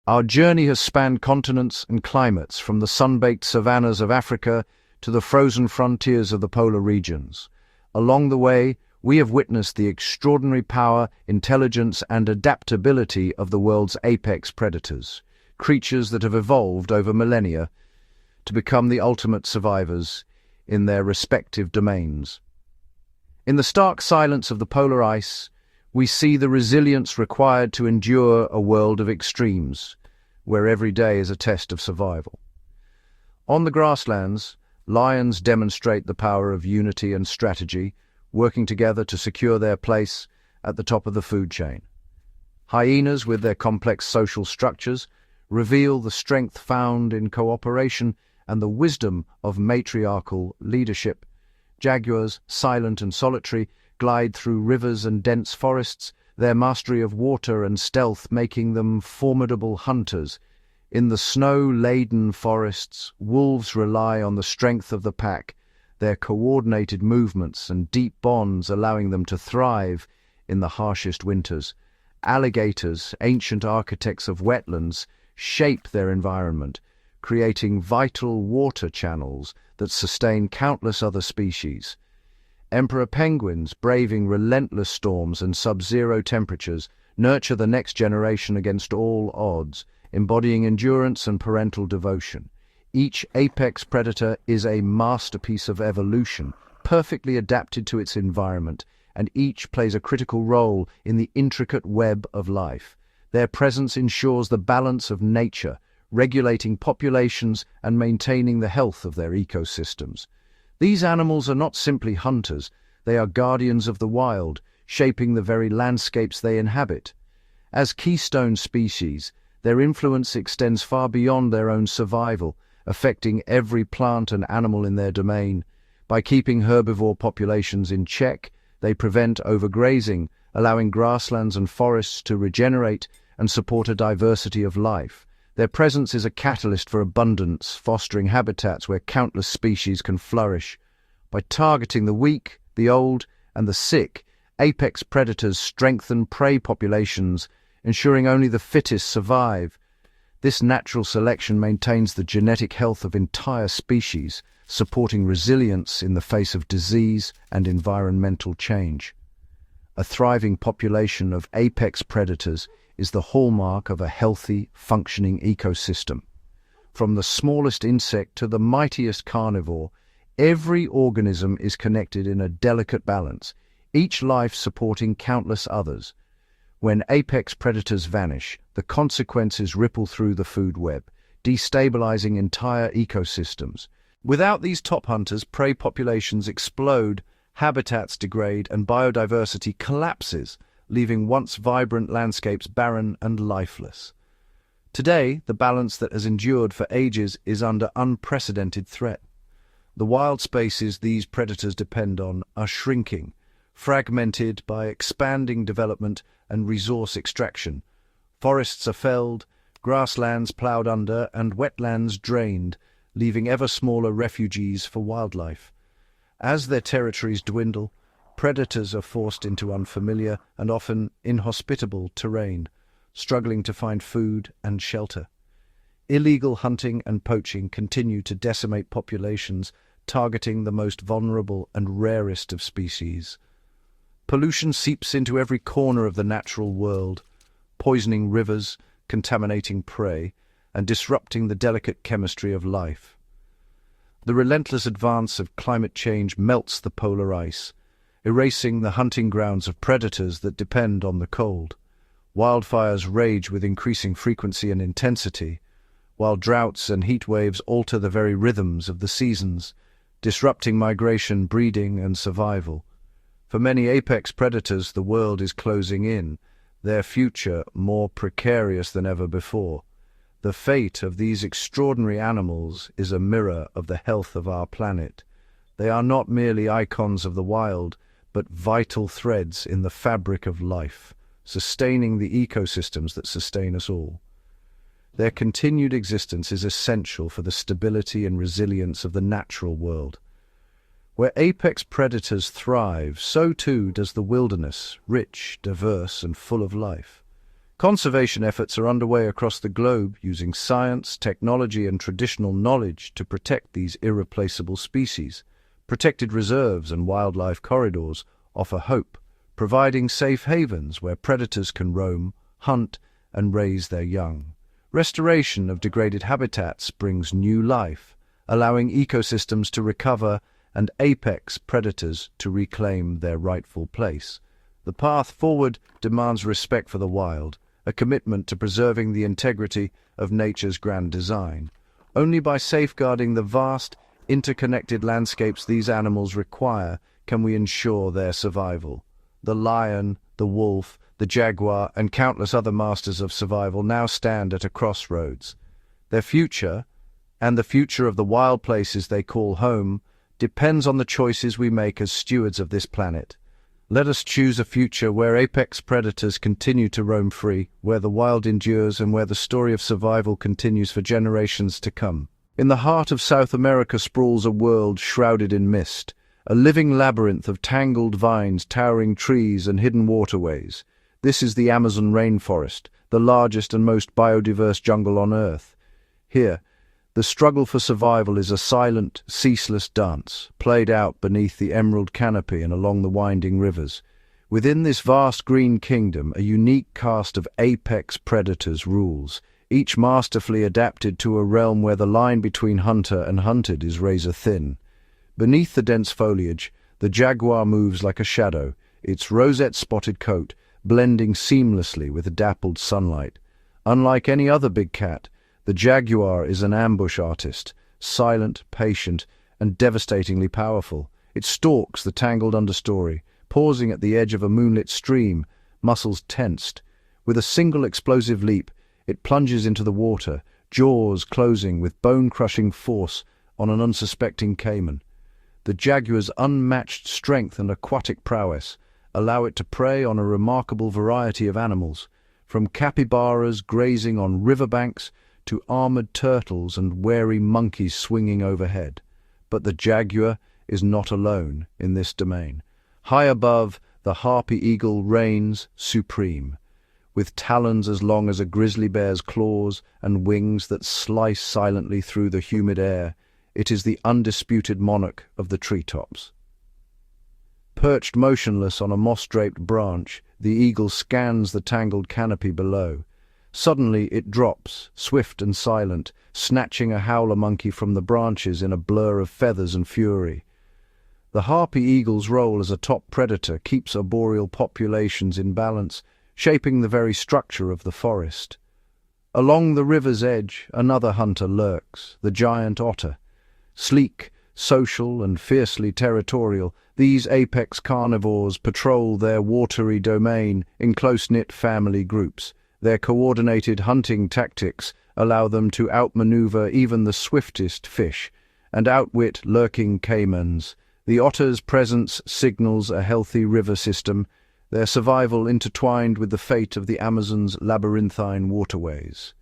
Our journey has spanned continents and climates, from the sun-baked savannas of Africa to the frozen frontiers of the polar regions. Along the way, we have witnessed the extraordinary power, intelligence, and adaptability of the world's apex predators, creatures that have evolved over millennia to become the ultimate survivors in their respective domains. In the stark silence of the polar ice, we see the resilience required to endure a world of extremes, where every day is a test of survival. On the grasslands, lions demonstrate the power of unity and strategy, working together to secure their place at the top of the food chain. Hyenas, with their complex social structures, reveal the strength found in cooperation and the wisdom of matriarchal leadership. Jaguars, silent and solitary, glide through rivers and dense forests, their mastery of water and stealth making them formidable hunters. In the snow-laden forests, wolves rely on the strength of the pack, their coordinated movements and deep bonds allowing them to thrive in the harshest winters. Alligators, ancient architects of wetlands, shape their environment, creating vital water channels that sustain countless other species. Emperor penguins, braving relentless storms and sub-zero temperatures, nurture the next generation against all odds, embodying endurance and parental devotion. Each apex predator is a masterpiece of evolution, perfectly adapted to its environment, and each plays a critical role in the intricate web of life. Their presence ensures the balance of nature, regulating populations and maintaining the health of their ecosystems. These animals are not simply hunters, they are guardians of the wild, shaping the very landscapes they inhabit. As keystone species, their influence extends far beyond their own survival, affecting every plant and animal in their domain. By keeping herbivore populations in check, they prevent overgrazing, allowing grasslands and forests to regenerate and support a diversity of life. Their presence is a catalyst for abundance, fostering habitats where countless species can flourish. By targeting the weak, the old, and the sick, apex predators strengthen prey populations, ensuring only the fittest survive. This natural selection maintains the genetic health of entire species, supporting resilience in the face of disease and environmental change. A thriving population of apex predators is the hallmark of a healthy, functioning ecosystem. From the smallest insect to the mightiest carnivore, every organism is connected in a delicate balance, each life supporting countless others. When apex predators vanish, the consequences ripple through the food web, destabilizing entire ecosystems. Without these top hunters, prey populations explode, habitats degrade, and biodiversity collapses, leaving once vibrant landscapes barren and lifeless. Today, the balance that has endured for ages is under unprecedented threat. The wild spaces these predators depend on are shrinking, fragmented by expanding development and resource extraction. Forests are felled, grasslands ploughed under, and wetlands drained, leaving ever smaller refuges for wildlife. As their territories dwindle, predators are forced into unfamiliar and often inhospitable terrain, struggling to find food and shelter. Illegal hunting and poaching continue to decimate populations, targeting the most vulnerable and rarest of species. Pollution seeps into every corner of the natural world, poisoning rivers, contaminating prey, and disrupting the delicate chemistry of life. The relentless advance of climate change melts the polar ice, erasing the hunting grounds of predators that depend on the cold. Wildfires rage with increasing frequency and intensity, while droughts and heat waves alter the very rhythms of the seasons, disrupting migration, breeding, and survival. For many apex predators, the world is closing in, their future more precarious than ever before. The fate of these extraordinary animals is a mirror of the health of our planet. They are not merely icons of the wild, but vital threads in the fabric of life, sustaining the ecosystems that sustain us all. Their continued existence is essential for the stability and resilience of the natural world. Where apex predators thrive, so too does the wilderness, rich, diverse, and full of life. Conservation efforts are underway across the globe using science, technology, and traditional knowledge to protect these irreplaceable species. Protected reserves and wildlife corridors offer hope, providing safe havens where predators can roam, hunt, and raise their young. Restoration of degraded habitats brings new life, allowing ecosystems to recover and apex predators to reclaim their rightful place. The path forward demands respect for the wild, a commitment to preserving the integrity of nature's grand design. Only by safeguarding the vast, interconnected landscapes these animals require can we ensure their survival. The lion, the wolf, the jaguar, and countless other masters of survival now stand at a crossroads. Their future, and the future of the wild places they call home, depends on the choices we make as stewards of this planet. Let us choose a future where apex predators continue to roam free, where the wild endures, and where the story of survival continues for generations to come. In the heart of South America sprawls a world shrouded in mist, a living labyrinth of tangled vines, towering trees, and hidden waterways. This is the Amazon rainforest, the largest and most biodiverse jungle on Earth. Here, The struggle for survival is a silent, ceaseless dance, played out beneath the emerald canopy and along the winding rivers. Within this vast green kingdom, a unique cast of apex predators rules, each masterfully adapted to a realm where the line between hunter and hunted is razor-thin. Beneath the dense foliage, the jaguar moves like a shadow, its rosette-spotted coat blending seamlessly with the dappled sunlight. Unlike any other big cat, the jaguar is an ambush artist, silent, patient, and devastatingly powerful. It stalks the tangled understory, pausing at the edge of a moonlit stream, muscles tensed. With a single explosive leap, it plunges into the water, jaws closing with bone-crushing force on an unsuspecting caiman. The jaguar's unmatched strength and aquatic prowess allow it to prey on a remarkable variety of animals, from capybaras grazing on riverbanks to armored turtles and wary monkeys swinging overhead. But the jaguar is not alone in this domain. High above, the harpy eagle reigns supreme. With talons as long as a grizzly bear's claws and wings that slice silently through the humid air, it is the undisputed monarch of the treetops. Perched motionless on a moss-draped branch, the eagle scans the tangled canopy below. Suddenly it drops, swift and silent, snatching a howler monkey from the branches in a blur of feathers and fury. The harpy eagle's role as a top predator keeps arboreal populations in balance, shaping the very structure of the forest. Along the river's edge, another hunter lurks, the giant otter. Sleek, social, and fiercely territorial, these apex carnivores patrol their watery domain in close-knit family groups. Their coordinated hunting tactics allow them to outmaneuver even the swiftest fish and outwit lurking caimans. The otter's presence signals a healthy river system, their survival intertwined with the fate of the Amazon's labyrinthine waterways.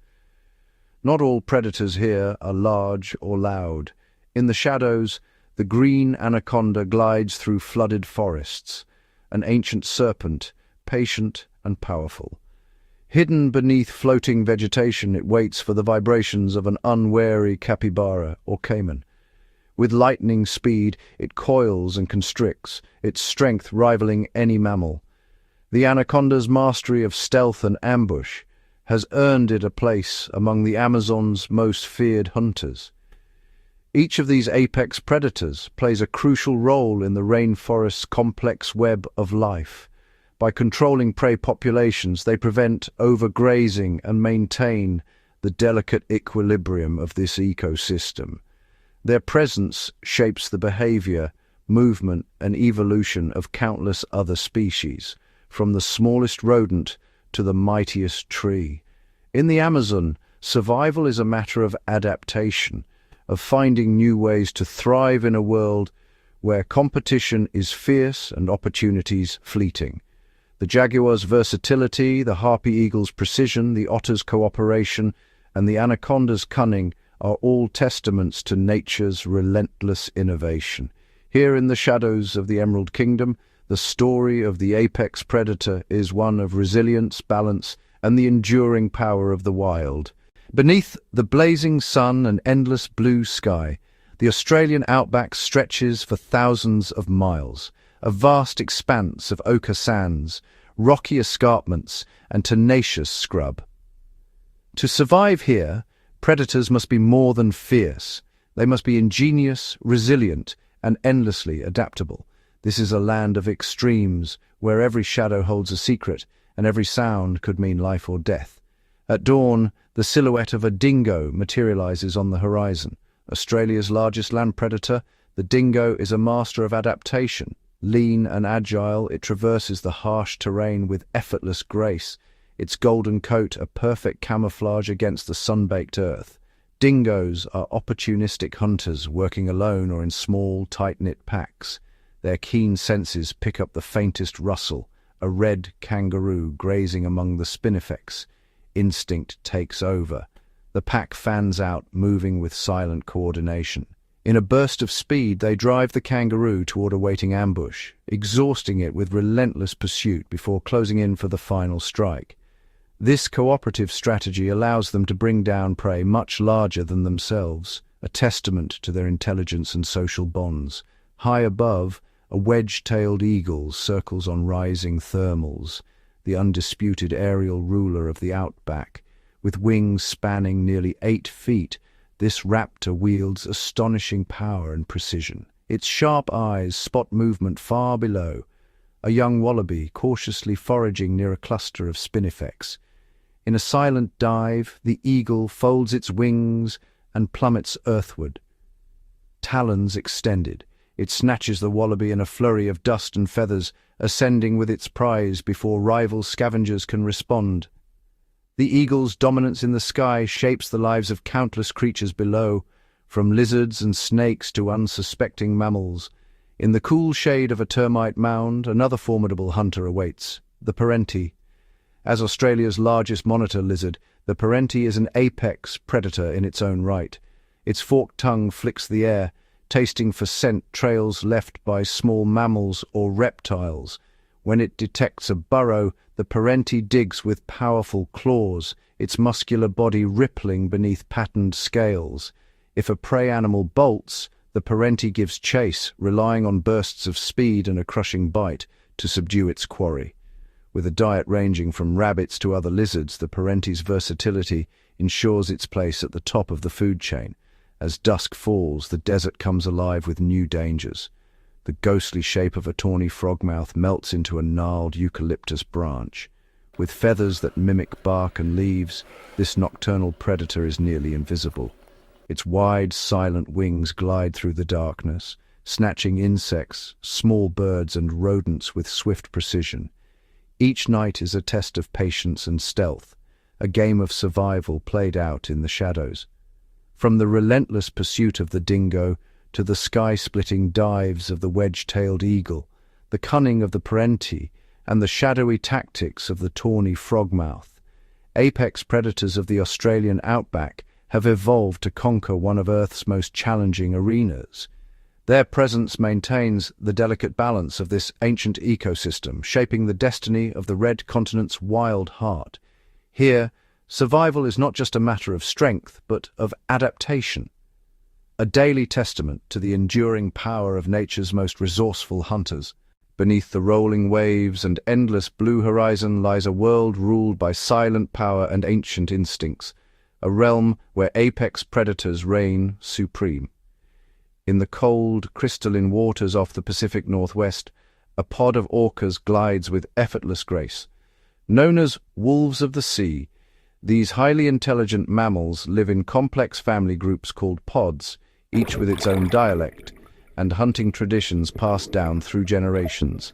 Not all predators here are large or loud. In the shadows, the green anaconda glides through flooded forests, an ancient serpent, patient and powerful. Hidden beneath floating vegetation, it waits for the vibrations of an unwary capybara or caiman. With lightning speed, it coils and constricts, its strength rivaling any mammal. The anaconda's mastery of stealth and ambush has earned it a place among the Amazon's most feared hunters. Each of these apex predators plays a crucial role in the rainforest's complex web of life. By controlling prey populations, they prevent overgrazing and maintain the delicate equilibrium of this ecosystem. Their presence shapes the behavior, movement, and evolution of countless other species, from the smallest rodent to the mightiest tree. In the Amazon, survival is a matter of adaptation, of finding new ways to thrive in a world where competition is fierce and opportunities fleeting. The jaguar's versatility, the harpy eagle's precision, the otter's cooperation, and the anaconda's cunning are all testaments to nature's relentless innovation. Here in the shadows of the Emerald Kingdom, the story of the apex predator is one of resilience, balance, and the enduring power of the wild. Beneath the blazing sun and endless blue sky, the Australian outback stretches for thousands of miles, a vast expanse of ochre sands, rocky escarpments, and tenacious scrub. To survive here, predators must be more than fierce. They must be ingenious, resilient, and endlessly adaptable. This is a land of extremes, where every shadow holds a secret, and every sound could mean life or death. At dawn, the silhouette of a dingo materializes on the horizon. Australia's largest land predator, the dingo is a master of adaptation. Lean and agile, it traverses the harsh terrain with effortless grace, its golden coat a perfect camouflage against the sun-baked earth. Dingoes are opportunistic hunters working alone or in small, tight-knit packs. Their keen senses pick up the faintest rustle, a red kangaroo grazing among the spinifex. Instinct takes over. The pack fans out, moving with silent coordination. In a burst of speed, they drive the kangaroo toward a waiting ambush, exhausting it with relentless pursuit before closing in for the final strike. This cooperative strategy allows them to bring down prey much larger than themselves, a testament to their intelligence and social bonds. High above, a wedge-tailed eagle circles on rising thermals, the undisputed aerial ruler of the Outback. With wings spanning nearly 8 feet, this raptor wields astonishing power and precision. Its sharp eyes spot movement far below, a young wallaby cautiously foraging near a cluster of spinifex. In a silent dive, the eagle folds its wings and plummets earthward. Talons extended, it snatches the wallaby in a flurry of dust and feathers, ascending with its prize before rival scavengers can respond. The eagle's dominance in the sky shapes the lives of countless creatures below, from lizards and snakes to unsuspecting mammals. In the cool shade of a termite mound, another formidable hunter awaits, the parenti. As Australia's largest monitor lizard, the parenti is an apex predator in its own right. Its forked tongue flicks the air, tasting for scent trails left by small mammals or reptiles. When it detects a burrow, the parenti digs with powerful claws, its muscular body rippling beneath patterned scales. If a prey animal bolts, the parenti gives chase, relying on bursts of speed and a crushing bite to subdue its quarry. With a diet ranging from rabbits to other lizards, the parenti's versatility ensures its place at the top of the food chain. As dusk falls, the desert comes alive with new dangers. The ghostly shape of a tawny frogmouth melts into a gnarled eucalyptus branch. With feathers that mimic bark and leaves, this nocturnal predator is nearly invisible. Its wide, silent wings glide through the darkness, snatching insects, small birds and rodents with swift precision. Each night is a test of patience and stealth, a game of survival played out in the shadows. From the relentless pursuit of the dingo to the sky-splitting dives of the wedge-tailed eagle, the cunning of the parenti, and the shadowy tactics of the tawny frogmouth, apex predators of the Australian outback have evolved to conquer one of Earth's most challenging arenas. Their presence maintains the delicate balance of this ancient ecosystem, shaping the destiny of the Red Continent's wild heart. Here, survival is not just a matter of strength, but of adaptation, a daily testament to the enduring power of nature's most resourceful hunters. Beneath the rolling waves and endless blue horizon lies a world ruled by silent power and ancient instincts, a realm where apex predators reign supreme. In the cold, crystalline waters off the Pacific Northwest, a pod of orcas glides with effortless grace. Known as wolves of the sea, these highly intelligent mammals live in complex family groups called pods, each with its own dialect, and hunting traditions passed down through generations.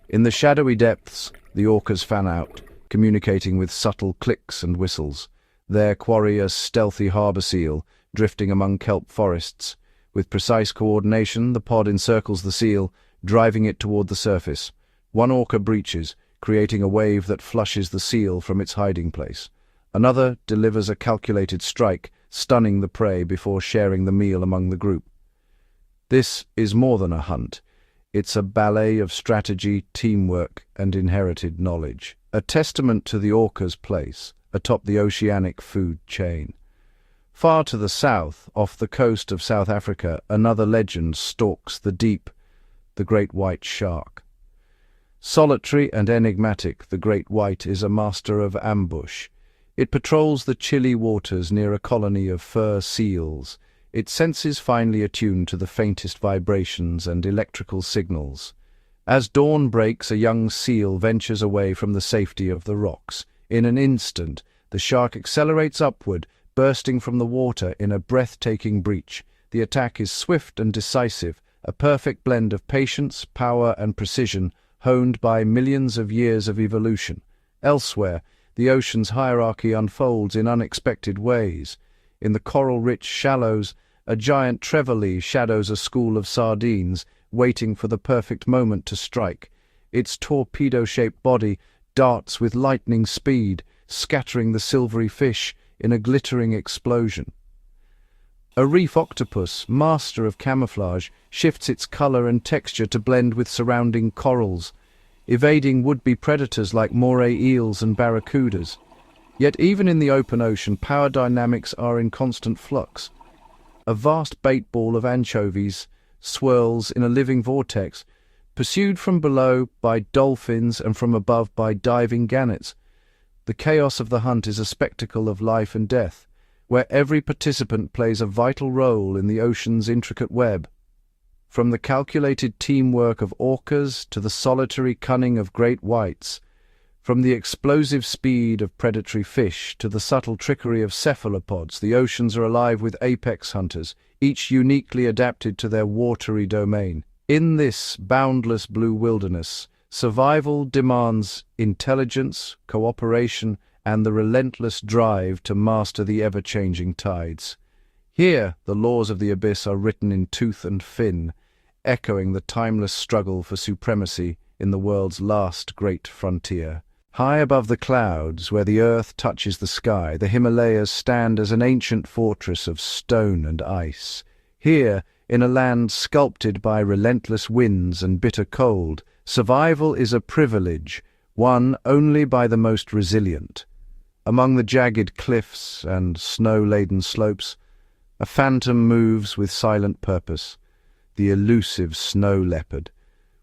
In the shadowy depths, the orcas fan out, communicating with subtle clicks and whistles. Their quarry a stealthy harbor seal, drifting among kelp forests. With precise coordination, the pod encircles the seal, driving it toward the surface. One orca breaches, creating a wave that flushes the seal from its hiding place. Another delivers a calculated strike, stunning the prey before sharing the meal among the group. This is more than a hunt. It's a ballet of strategy, teamwork, and inherited knowledge. A testament to the orca's place atop the oceanic food chain. Far to the south, off the coast of South Africa, another legend stalks the deep, the great white shark. Solitary and enigmatic, the great white is a master of ambush. It patrols the chilly waters near a colony of fur seals, its senses finely attuned to the faintest vibrations and electrical signals. As dawn breaks, a young seal ventures away from the safety of the rocks. In an instant, the shark accelerates upward, bursting from the water in a breathtaking breach. The attack is swift and decisive, a perfect blend of patience, power, and precision, honed by millions of years of evolution. Elsewhere, the ocean's hierarchy unfolds in unexpected ways. In the coral-rich shallows, a giant trevally shadows a school of sardines, waiting for the perfect moment to strike. Its torpedo-shaped body darts with lightning speed, scattering the silvery fish in a glittering explosion. A reef octopus, master of camouflage, shifts its color and texture to blend with surrounding corals, evading would-be predators like moray eels and barracudas. Yet even in the open ocean, power dynamics are in constant flux. A vast bait ball of anchovies swirls in a living vortex, pursued from below by dolphins and from above by diving gannets. The chaos of the hunt is a spectacle of life and death, where every participant plays a vital role in the ocean's intricate web. From the calculated teamwork of orcas to the solitary cunning of great whites, from the explosive speed of predatory fish to the subtle trickery of cephalopods, the oceans are alive with apex hunters, each uniquely adapted to their watery domain. In this boundless blue wilderness, survival demands intelligence, cooperation, and the relentless drive to master the ever-changing tides. Here, the laws of the abyss are written in tooth and fin, echoing the timeless struggle for supremacy in the world's last great frontier. High above the clouds, where the earth touches the sky, the Himalayas stand as an ancient fortress of stone and ice. Here, in a land sculpted by relentless winds and bitter cold, survival is a privilege, won only by the most resilient. Among the jagged cliffs and snow-laden slopes, a phantom moves with silent purpose, the elusive snow leopard.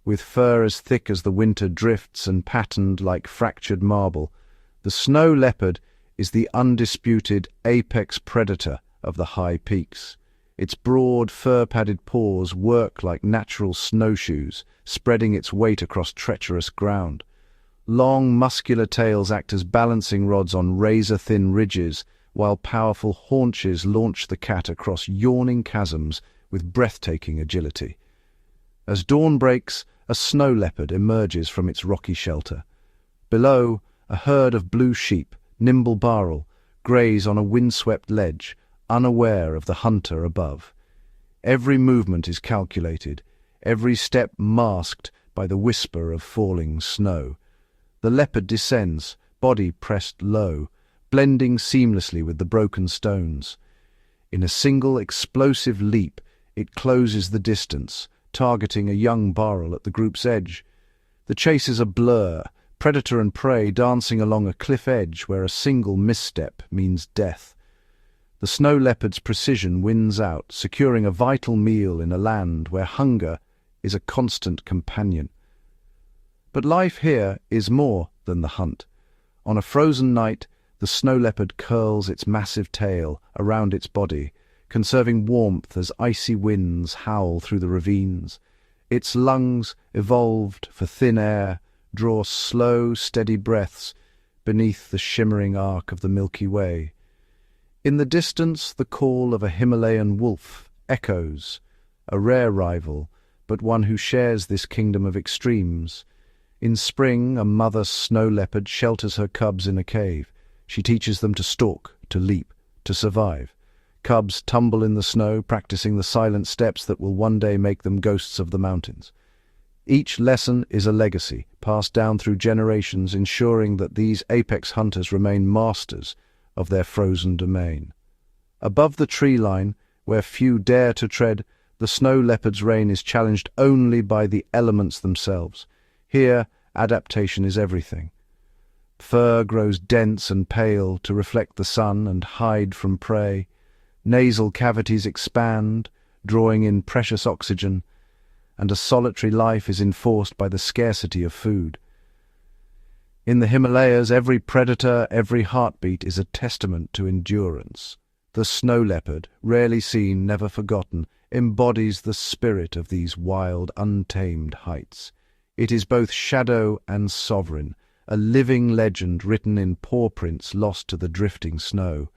With fur as thick as the winter drifts and patterned like fractured marble, the snow leopard is the undisputed apex predator of the high peaks. Its broad, fur-padded paws work like natural snowshoes, spreading its weight across treacherous ground. Long, muscular tails act as balancing rods on razor-thin ridges, while powerful haunches launch the cat across yawning chasms with breathtaking agility. As dawn breaks, a snow leopard emerges from its rocky shelter. Below, a herd of blue sheep, nimble barrel, graze on a windswept ledge, unaware of the hunter above. Every movement is calculated, every step masked by the whisper of falling snow. The leopard descends, body pressed low, blending seamlessly with the broken stones. In a single explosive leap, it closes the distance, targeting a young barrel at the group's edge. The chase is a blur, predator and prey dancing along a cliff edge where a single misstep means death. The snow leopard's precision wins out, securing a vital meal in a land where hunger is a constant companion. But life here is more than the hunt. On a frozen night, the snow leopard curls its massive tail around its body, conserving warmth as icy winds howl through the ravines. Its lungs, evolved for thin air, draw slow, steady breaths beneath the shimmering arc of the Milky Way. In the distance, the call of a Himalayan wolf echoes, a rare rival, but one who shares this kingdom of extremes. In spring, a mother snow leopard shelters her cubs in a cave. She teaches them to stalk, to leap, to survive. Cubs tumble in the snow, practicing the silent steps that will one day make them ghosts of the mountains. Each lesson is a legacy, passed down through generations, ensuring that these apex hunters remain masters of their frozen domain. Above the tree line, where few dare to tread, the snow leopard's reign is challenged only by the elements themselves. Here, adaptation is everything. Fur grows dense and pale to reflect the sun and hide from prey. Nasal cavities expand, drawing in precious oxygen, and a solitary life is enforced by the scarcity of food. In the Himalayas, every predator, every heartbeat is a testament to endurance. The snow leopard, rarely seen, never forgotten, embodies the spirit of these wild, untamed heights. It is both shadow and sovereign, a living legend written in paw prints lost to the drifting snow.